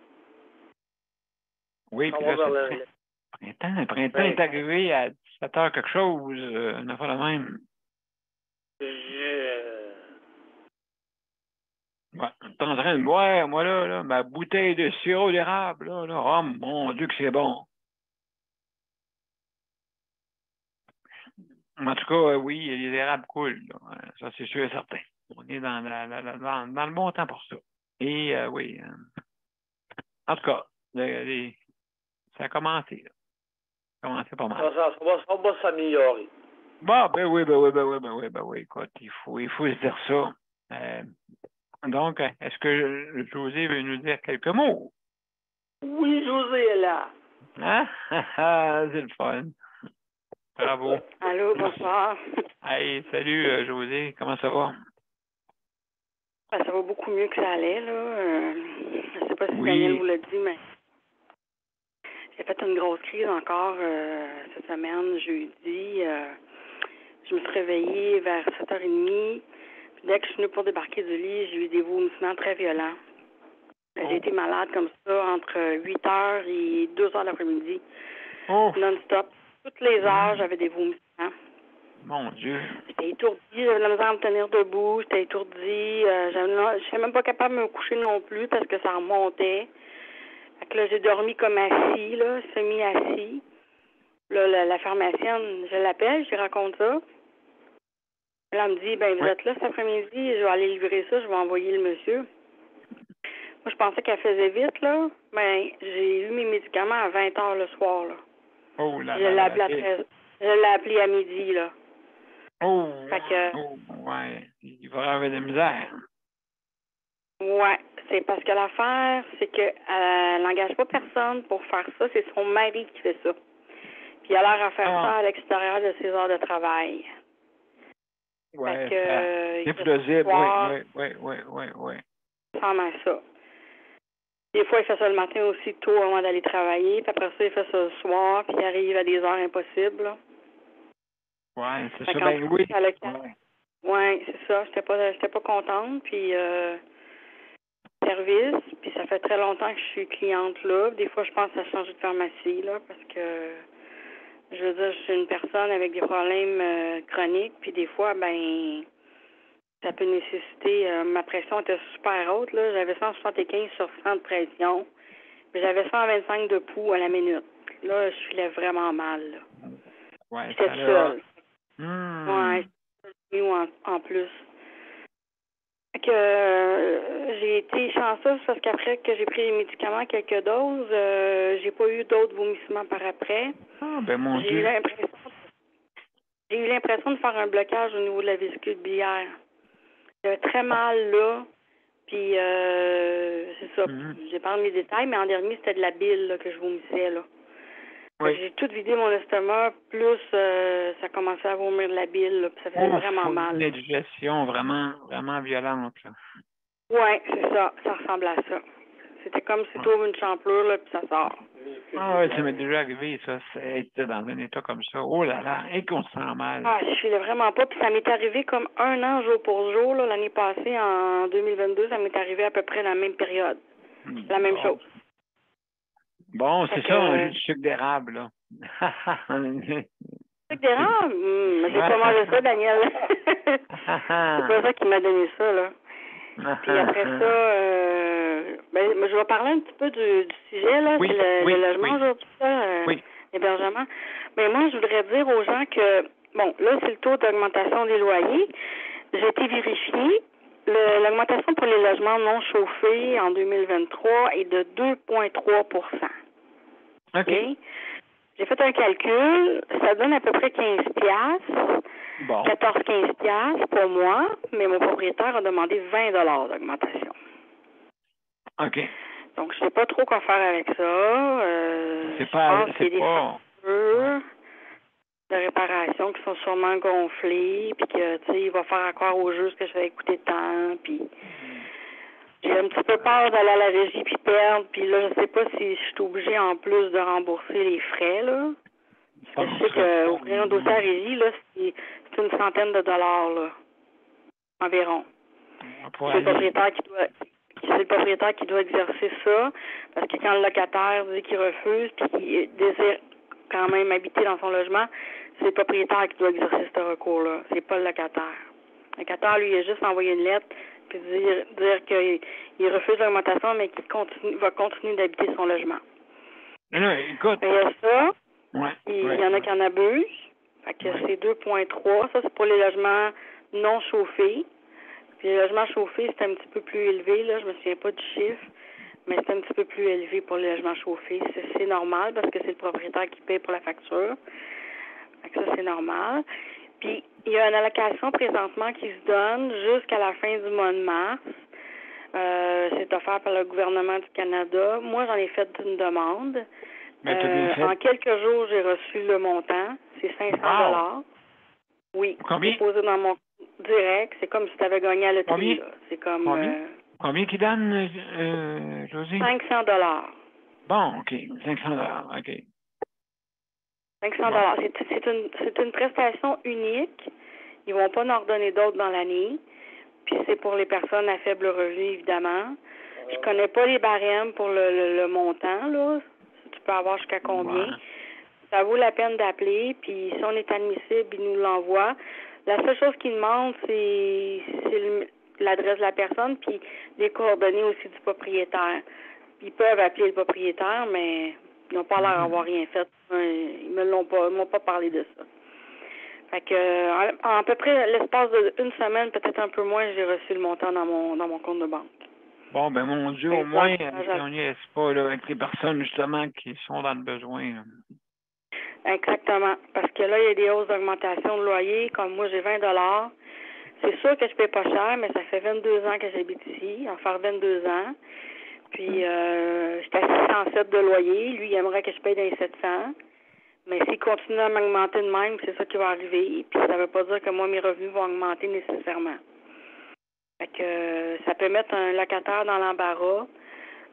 Oui, puis là, le printemps est arrivé à 17 heures quelque chose, on a fait le même. Ouais, t'es en train de boire, moi, là, ma bouteille de sirop d'érable, là. Oh, mon Dieu que c'est bon. En tout cas, oui, les érables coulent, là. Ça, c'est sûr et certain. On est dans le bon temps pour ça. Et oui, en tout cas, ça a commencé, là. Ça a commencé pas mal. Ça va s'améliorer. Bon, ben oui. Écoute, il faut se dire ça. Donc, est-ce que José veut nous dire quelques mots? Oui, José est là. C'est le fun. Bravo. Allô, bonsoir. Hey, salut José, comment ça va? Ben, ça va beaucoup mieux que ça allait, là. Je ne sais pas si Oui. Daniel vous l'a dit, mais j'ai fait une grosse crise encore cette semaine, jeudi. Je me suis réveillée vers 7h30. Puis dès que je suis venue pour débarquer du lit, j'ai eu des vomissements très violents. J'ai été malade comme ça entre 8h et 2h l'après-midi. Non-stop. Toutes les heures, j'avais des vomissements. Mon Dieu. J'étais étourdie, j'avais de la misère à me tenir debout, j'étais étourdie. Je n'étais même pas capable de me coucher non plus parce que ça remontait. Fait que là, j'ai dormi comme assis, là, semi-assis. Là, la pharmacienne, je l'appelle, je lui raconte ça. Là, elle me dit, vous êtes là cet après-midi, je vais aller livrer ça, je vais envoyer le monsieur. Moi, je pensais qu'elle faisait vite, là. J'ai eu mes médicaments à 20h le soir, là. Oh là je l'ai appelé à 13h. Je l'ai appelé à midi, là. Ouais. Il va avoir de la misère. Ouais, c'est parce que l'affaire, c'est qu'elle n'engage pas personne pour faire ça, c'est son mari qui fait ça. Puis il a l'air à faire ça à l'extérieur de ses heures de travail. Ouais, c'est plausible, oui. Ça ressemble à ça. Des fois, il fait ça le matin aussi tôt avant d'aller travailler, puis après ça, il fait ça le soir, puis il arrive à des heures impossibles, là. Ouais, c'est ça, oui. Ouais, c'est ça. J'étais pas contente, puis service, puis ça fait très longtemps que je suis cliente là. Des fois, je pense à changer de pharmacie, là, parce que je veux dire, je suis une personne avec des problèmes chroniques, puis des fois, ça peut nécessiter... ma pression était super haute, là. J'avais 175 sur 100 de pression. Puis j'avais 125 de pouls à la minute. Là, je filais vraiment mal, là. Ouais, j'étais seule. Ouais, j'étais en plus. Fait que j'ai été chanceuse parce qu'après que j'ai pris les médicaments, quelques doses, j'ai pas eu d'autres vomissements par après. Mon Dieu. J'ai eu l'impression de faire un blocage au niveau de la vésicule biliaire. J'avais très mal là, puis c'est ça. J'ai pas mes détails, mais en dernier, c'était de la bile là, que je vomissais, là. Oui. J'ai tout vidé mon estomac, plus ça commençait à vomir de la bile, là, puis ça faisait vraiment mal. Une indigestion vraiment, vraiment violente, là. Oui, c'est ça. Ça ressemble à ça. C'était comme si tu ouvres une champlure, là, puis ça sort. Oui, ça m'est déjà arrivé, ça. Être dans un état comme ça. Oh là là, et qu'on se sent mal. Je filais vraiment pas. Puis ça m'est arrivé comme 1 an jour pour jour, là, l'année passée, en 2022. Ça m'est arrivé à peu près la même période. La même chose. Bon, c'est ça, un jus de sucre d'érable, là. Sucre d'érable? J'ai pas mangé ça, Daniel. C'est pas ça qui m'a donné ça, là. Puis après ça, je vais parler un petit peu du sujet, là, c'est le logement aujourd'hui, l'hébergement. Mais moi, je voudrais dire aux gens que, là, c'est le taux d'augmentation des loyers. J'ai été vérifier. L'augmentation pour les logements non chauffés en 2023 est de 2,3 %. OK. J'ai fait un calcul. Ça donne à peu près 15 $. Bon. 14-15 $ pour moi, mais mon propriétaire a demandé 20 $ d'augmentation. OK. Donc, je sais pas trop quoi faire avec ça. C'est pas... de réparation qui sont sûrement gonflés, puis que, tu sais, il va faire encore au jeu ce que j'avais écouté tant, puis j'ai un petit peu peur d'aller à la régie puis perdre, puis là, je sais pas si je suis obligée en plus de rembourser les frais, là. Parce que je sais qu'ouvrir un dossier à la régie, là, c'est une centaine de dollars, là, environ. C'est le propriétaire qui doit exercer ça, parce que quand le locataire dit qu'il refuse puis qu'il désire quand même habiter dans son logement, c'est le propriétaire qui doit exercer ce recours-là. C'est pas le locataire. Le locataire, lui, il a juste envoyé une lettre puis dire qu'il refuse l'augmentation, mais qu'il va continuer d'habiter son logement. Non, écoute. Il y a ça. Ouais, il y en a qui en abusent. Fait que c'est 2,3. Ça, c'est pour les logements non chauffés. Puis les logements chauffés, c'est un petit peu plus élevé, là. Je me souviens pas du chiffre, mais c'est un petit peu plus élevé pour les logements chauffés. C'est normal parce que c'est le propriétaire qui paye pour la facture. Fait que ça, c'est normal. Puis, il y a une allocation présentement qui se donne jusqu'à la fin du mois de mars. C'est offert par le gouvernement du Canada. Moi, j'en ai fait une demande. En quelques jours, j'ai reçu le montant. C'est 500 $. Oui. Combien? Déposé dans mon direct. C'est comme si tu avais gagné à la loterie. C'est comme... Combien qui donne, Josie? 500 $. Bon, OK. 500 $. OK. 500 $. C'est une prestation unique. Ils vont pas en redonner d'autres dans l'année. Puis c'est pour les personnes à faible revenu, évidemment. Je connais pas les barèmes pour le montant, là. Tu peux avoir jusqu'à combien. Ouais. Ça vaut la peine d'appeler. Puis si on est admissible, ils nous l'envoient. La seule chose qu'ils demandent, c'est l'adresse de la personne puis les coordonnées aussi du propriétaire. Ils peuvent appeler le propriétaire, mais ils n'ont pas l'air d'avoir rien fait. Ils m'ont pas parlé de ça. Fait que en à peu près l'espace d'une semaine, peut-être un peu moins, j'ai reçu le montant dans mon compte de banque. Bon, ben mon Dieu, au moins, on n'y est pas là, avec les personnes justement qui sont dans le besoin. Là. Exactement. Parce que là, il y a des hausses d'augmentation de loyer. Comme moi, j'ai 20 $. C'est sûr que je paye pas cher, mais ça fait 22 ans que j'habite ici. En faire 22 ans. Puis, j'étais à 607 de loyer. Lui, il aimerait que je paye dans les 700. Mais s'il continue à m'augmenter de même, c'est ça qui va arriver. Puis, ça veut pas dire que moi, mes revenus vont augmenter nécessairement. Fait que ça peut mettre un locataire dans l'embarras.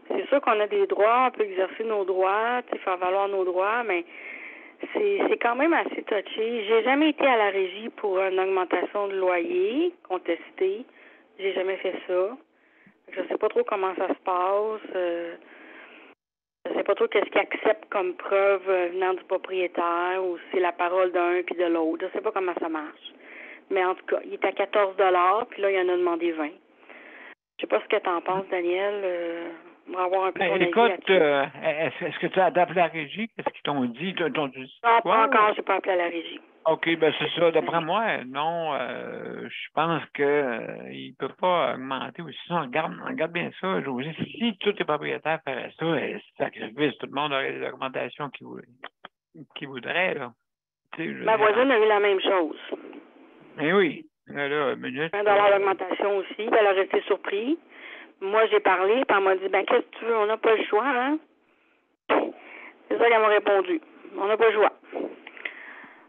C'est sûr qu'on a des droits, on peut exercer nos droits, faire valoir nos droits, mais c'est quand même assez touché. J'ai jamais été à la régie pour une augmentation de loyer contestée. J'ai jamais fait ça. Je sais pas trop comment ça se passe. Je sais pas trop qu'est-ce qu'ils acceptent comme preuve venant du propriétaire ou si c'est la parole d'un puis de l'autre. Je sais pas comment ça marche. Mais en tout cas, il est à 14 $, puis là, il en a demandé 20. Je sais pas ce que tu en penses, Daniel. On va avoir un peu ton avis écoute, est-ce que tu as appelé la régie? Qu'est-ce qu'ils t'ont dit? Non, pas encore, j'ai pas appelé à la régie. OK, ben c'est ça. D'après moi, non, je pense que il peut pas augmenter aussi. Regarde bien ça, Josie. Si tous les propriétaires feraient ça, sacrifice, tout le monde aurait des augmentations qu'ils voudraient, là. Ma voisine a eu la même chose. Eh oui. Là, minute. 1 $ d'augmentation aussi. Elle a resté surprise. Moi, j'ai parlé, puis elle m'a dit, qu'est-ce que tu veux? On n'a pas le choix, hein? C'est ça qu'elle m'a répondu. On n'a pas le choix.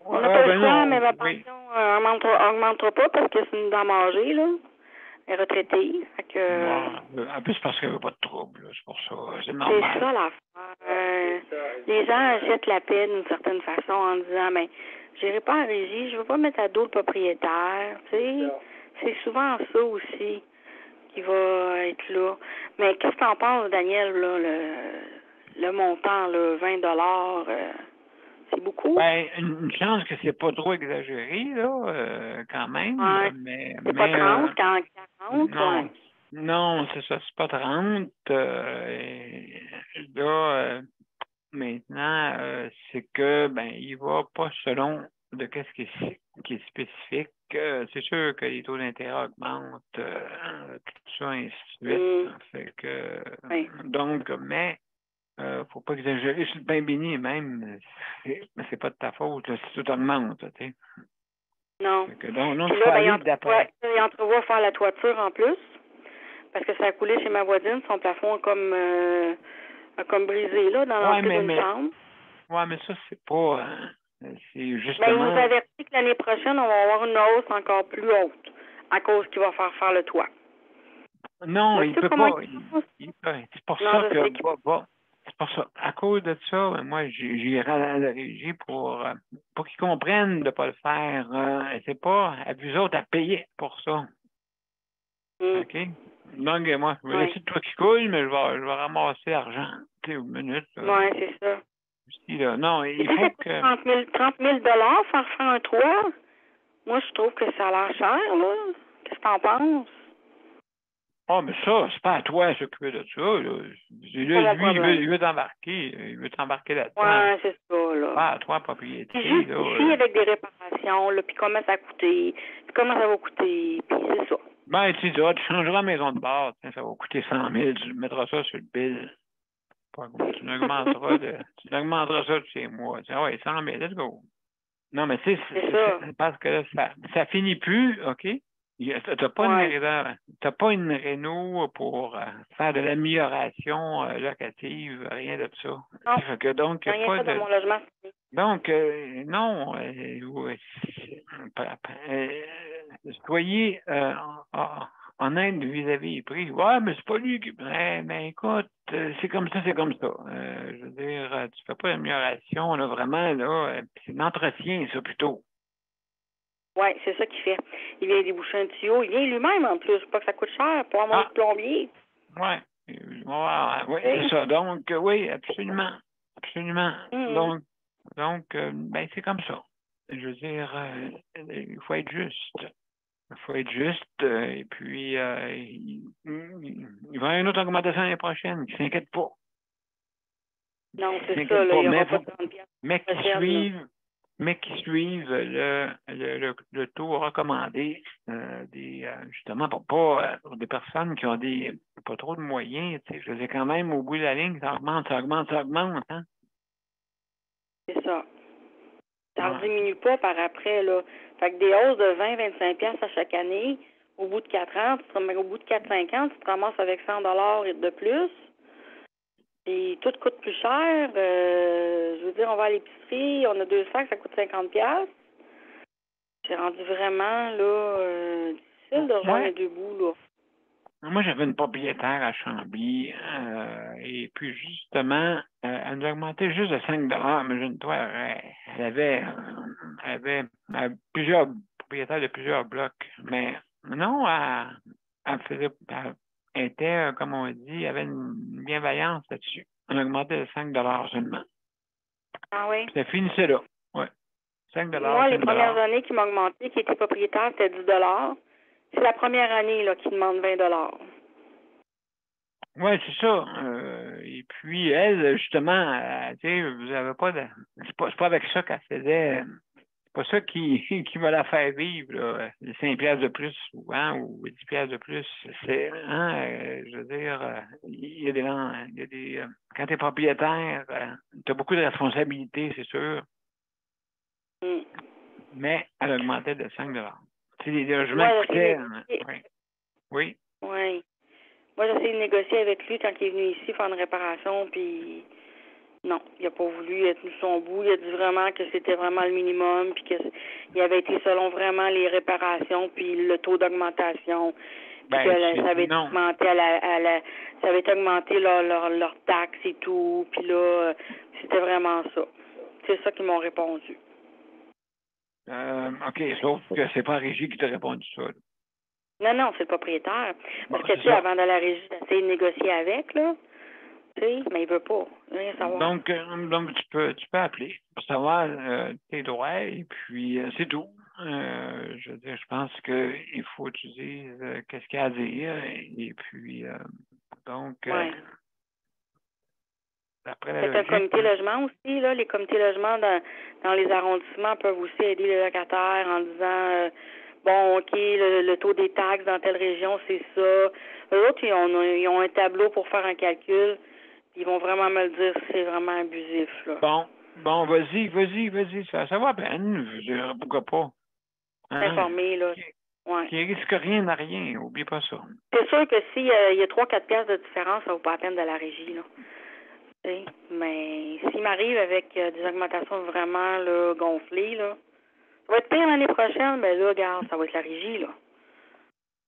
On n'a pas le choix, mais ma pension augmentera pas parce que c'est une dame âgée, là. Elle est retraitée. Fait que... En plus, parce qu'elle veut pas de trouble, là. C'est pour ça. C'est normal. C'est ça l'affaire. Les gens jettent la paix d'une certaine façon en disant, j'irai pas en régie, je veux pas mettre à dos le propriétaire, tu sais. C'est souvent ça aussi qui va être là. Mais qu'est-ce que t'en penses, Daniel, là, le montant, là, 20 $, c'est beaucoup? Ben, une chance que c'est pas trop exagéré, là, quand même. Ouais. Mais, c'est pas 30, 40? Non, ouais. Non, c'est ça, c'est pas 30. Là, maintenant, c'est que, il va pas selon de qu'est-ce qui est spécifique. C'est sûr que les taux d'intérêt augmentent, tout ça, ainsi de suite. Fait que, oui. Donc, mais, faut pas exagérer sur le pain béni, même, c'est pas de ta faute, là, si tout augmente, tu sais. Non. Fait que, donc, il faut aller d'après. Il entrevoit faire la toiture en plus, parce que ça a coulé chez ma voisine, son plafond a comme brisé, là, dans l'entrée d'une chambre. Ouais, mais ça, c'est pas... C'est justement... Ben, il nous avertit que l'année prochaine, on va avoir une hausse encore plus haute à cause qu'il va faire le toit. Non, il peut pas. C'est pour Non, ça je sais que... C'est pour ça. À cause de ça, moi, j'irai à la régie pour qu'ils comprennent de ne pas le faire. C'est pas à vous autres à payer pour ça. OK? Donc, moi, je vais laisser tout qui coule, mais je vais ramasser l'argent. Tu sais, aux minutes. Oui, c'est ça. Aussi, là. Non, il faut faut que... 30 000 faire un toit. Moi, je trouve que ça a l'air cher, là. Qu'est-ce que t'en penses? Ah, mais ça, c'est pas à toi de s'occuper de ça. Là. Lui, il veut t'embarquer. Il veut t'embarquer là-dedans. Oui, c'est ça, là. Pas à toi, propriété. Juste ici, avec des réparations, là, puis comment ça a coûté, puis comment ça va coûter, puis c'est ça. Ben, tu dis, tu changeras la maison de base, ça va coûter 100 000, tu mettras ça sur le bill. Tu augmenteras ça de chez moi. Tu dis, ouais, 100 000, let's go. Non, mais c'est parce que là, ça finit plus, OK? T'as pas une réno pour faire de l'amélioration locative, rien de ça. Non, que donc, rien pas de mon logement. Donc, non, soyez honnête vis-à-vis des prix. Ouais, mais c'est pas lui qui... Mais écoute, c'est comme ça, c'est comme ça. Je veux dire, tu fais pas d'amélioration, là, vraiment, là, c'est l'entretien, ça, plutôt. Oui, c'est ça qu'il fait. Il vient déboucher un tuyau. Il vient lui-même, en plus. Pas que ça coûte cher pour avoir un plombier. Oui, c'est ça. Donc, oui, absolument. Absolument. Donc, ben, c'est comme ça. Je veux dire, il faut être juste. Il faut être juste. Et puis, il va y avoir une autre augmentation l'année prochaine. Il ne s'inquiète pas. Non, c'est ça. Là, il y aura pas mais qui suivent le taux recommandé justement pour des personnes qui ont pas trop de moyens. Tu sais, je veux dire, quand même, au bout de la ligne, ça augmente. Hein? C'est ça. Ça ne diminue pas par après, là. Fait que des hausses de 20-25$ à chaque année, au bout de 4 ans, au bout de 4-5 ans, tu te ramasses avec 100$ et de plus. Et tout coûte plus cher. Je veux dire, on va à l'épicerie, on a 2 sacs, ça coûte 50$. C'est rendu vraiment, là, difficile de rejoindre les deux bouts, là. Moi, j'avais une propriétaire à Chambly, et puis justement, elle nous a augmenté juste de 5$. Imagine-toi, elle avait plusieurs propriétaires de plusieurs blocs. Mais non, elle était, comme on dit, avait une bienveillance là-dessus. On a augmenté de 5$ seulement. Ah oui? Puis ça finissait là. Oui. 5$. Moi, les premières années qui m'ont augmenté, qui étaient propriétaires, c'était 10$. C'est la première année là, qui demande 20$. Oui, c'est ça. Et puis, elle, justement, tu sais, vous avez pas de. C'est pas avec ça qu'elle faisait. C'est pas ça qui va la faire vivre, là. Les 5$ de plus souvent ou 10$ de plus. C'est, je veux dire, il y a des quand tu es propriétaire, tu as beaucoup de responsabilités, c'est sûr. Mais elle augmentait de 5$. Tu sais, les logements coûtaient. Oui. Oui. Moi, j'ai essayé de négocier avec lui quand il est venu ici faire une réparation, puis non, il n'a pas voulu, il a tenu son bout. Il a dit vraiment que c'était vraiment le minimum, puis qu'il avait été selon vraiment les réparations, puis le taux d'augmentation. Puis que ça avait été augmenté ça avait été augmenté leur taxe et tout, puis là, c'était vraiment ça. C'est ça qu'ils m'ont répondu. OK, sauf que c'est pas la régie qui t'a répondu ça. Là. Non, c'est le propriétaire. Parce que, tu sais, avant d'aller à la régie, d'essayer de négocier avec, là, tu sais, mais il veut pas rien savoir. Donc tu peux appeler pour savoir tes droits, et puis c'est tout. Je veux dire, je pense qu'il faut que tu dises qu'est-ce qu'il y a à dire, et puis, donc, après la c'est un comité logement aussi, là. Les comités logement dans les arrondissements peuvent aussi aider les locataires en disant... bon, OK, le taux des taxes dans telle région, c'est ça. Eux autres, ils ont un tableau pour faire un calcul. Ils vont vraiment me le dire si c'est vraiment abusif. Là. Bon, vas-y. Ça vaut la peine. Je veux dire, pourquoi pas? S'informer, là. Qui risque rien à rien. Oublie pas ça. C'est sûr que s'il y a 3-4$ de différence, ça vaut pas la peine de la régie, là. Mais s'il m'arrive avec des augmentations vraiment là, gonflées, là, ça va être pire l'année prochaine, ben là, regarde, ça va être la régie, là.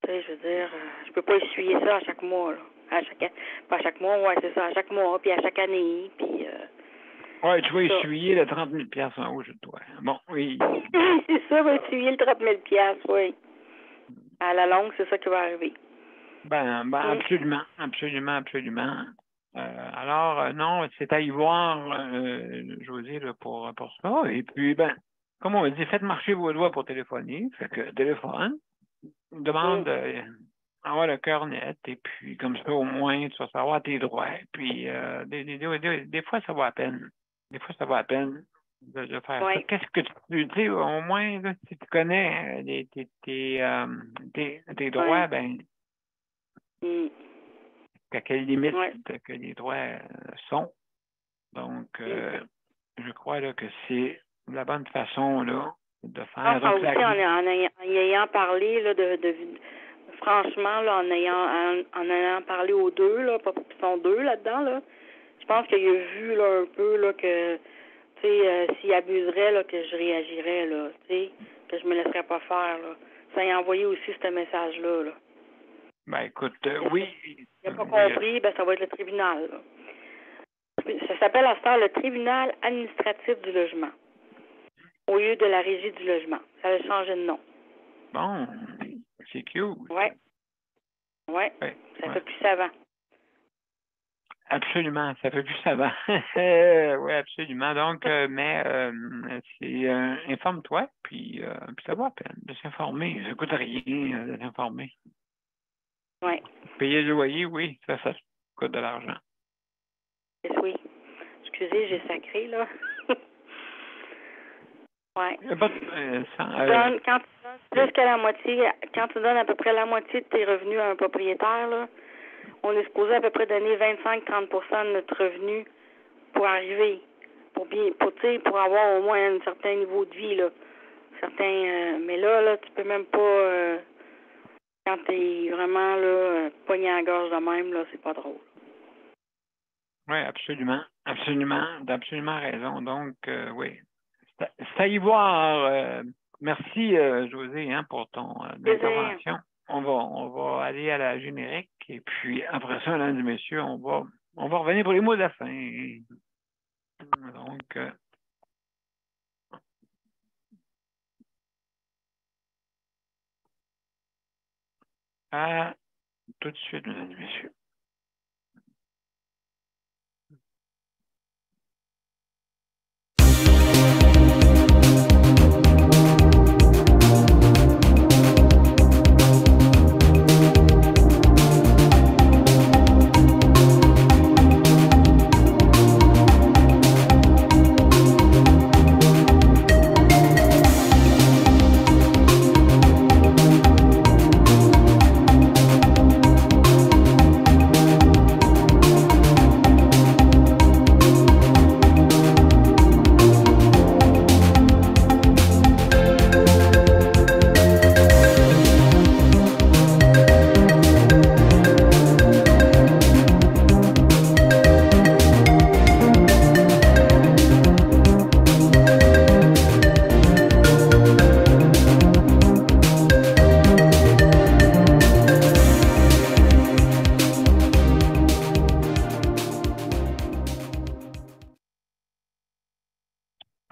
Je veux dire, je peux pas essuyer ça à chaque mois, là. Pas à chaque mois, ouais, c'est ça, à chaque mois, puis à chaque année, puis... Oui, tu vas essuyer le 30 000 $ en haut, je dois. Bon, oui. C'est ça, va essuyer le 30 000 $, oui. À la longue, c'est ça qui va arriver. Absolument, absolument, absolument. Alors, non, c'est à y voir, José, là, pour ça. Et puis, comme on dit, faites marcher vos doigts pour téléphoner. Fait que téléphone, demande avoir le cœur net, et puis comme ça, au moins, tu vas savoir tes droits. Et puis, des fois, ça vaut la peine. Des fois, ça vaut la peine de faire ça. Qu'est-ce que tu dis, au moins, là, si tu connais tes droits, à quelle limite que les droits sont. Donc, je crois là, que c'est la bonne façon là, de faire. Donc, aussi, en ayant parlé là, franchement, là, en ayant parlé aux deux, là, ils sont deux là-dedans, là, je pense qu'il a vu là, un peu là, que s'il abuserait, là, que je réagirais, là, que je me laisserais pas faire. Là. Ça a envoyé aussi ce message-là. Là. Écoute, oui. Il n'a pas compris, ça va être le tribunal. Là. Ça s'appelle à ce temps le tribunal administratif du logement, au lieu de la régie du logement. Ça a changé de nom. Bon, c'est cute. Oui. Ça fait plus savant. Absolument, ça fait plus savant. Oui, absolument. Donc, c'est informe-toi, puis ça vaut la peine de s'informer. Ça ne coûte rien de s'informer. Oui. Payer le loyer, oui, ça coûte de l'argent. Oui. Excusez, j'ai sacré, là. Oui. Quand tu donnes jusqu'à la moitié, quand tu donnes à peu près la moitié de tes revenus à un propriétaire, là, on est supposé à peu près donner 25-30 % de notre revenu pour arriver, pour avoir au moins un certain niveau de vie, là. Mais là, tu peux même pas, quand t'es vraiment, là, pogné à la gorge de même, là, c'est pas drôle. Oui, absolument. Absolument. T'as absolument raison. Donc, oui. C'est à y voir. Merci, José, pour ton intervention. On va aller à la générique et puis après ça, mesdames et messieurs, on va revenir pour les mots de la fin. Donc, à tout de suite, mesdames et messieurs.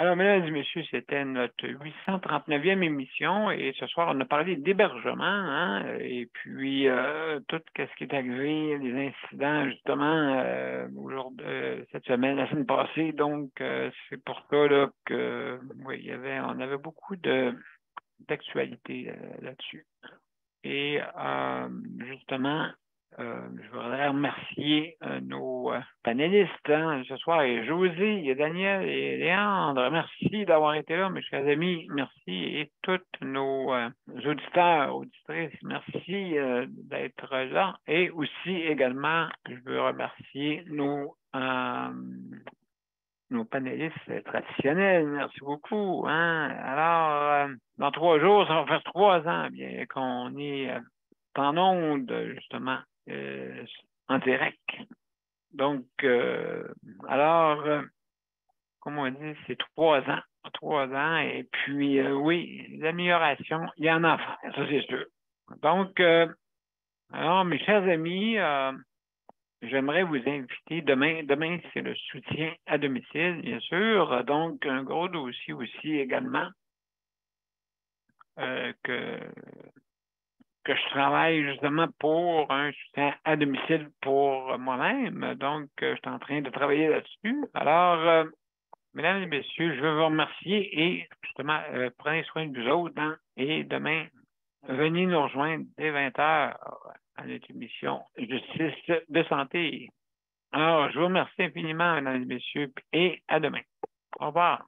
Alors, mesdames et messieurs, c'était notre 839e émission et ce soir, on a parlé d'hébergement et puis tout ce qui est arrivé, les incidents justement cette semaine, la semaine passée. Donc, c'est pour ça là, que oui, on avait beaucoup d'actualité là-dessus. Et justement, je voudrais remercier nos panélistes ce soir, et José, et Daniel et Léandre. Merci d'avoir été là, mes chers amis. Merci. Et tous nos auditeurs, auditrices, merci d'être là. Et aussi également, je veux remercier nos panélistes traditionnels. Merci beaucoup. Alors, dans 3 jours, ça va faire 3 ans bien qu'on est en onde, justement, en direct. Donc, alors, comme on dit, c'est 3 ans. 3 ans. Et puis, oui, l'amélioration, il y en a à faire, ça c'est sûr. Donc, alors, mes chers amis, j'aimerais vous inviter demain. Demain, c'est le soutien à domicile, bien sûr. Donc, un gros dossier aussi également que je travaille justement pour un soutien à domicile pour moi-même. Donc, je suis en train de travailler là-dessus. Alors, mesdames et messieurs, je veux vous remercier et justement, prenez soin de vous autres. Hein, et demain, venez nous rejoindre dès 20h à notre émission Justice de santé. Alors, je vous remercie infiniment, mesdames et messieurs, et à demain. Au revoir.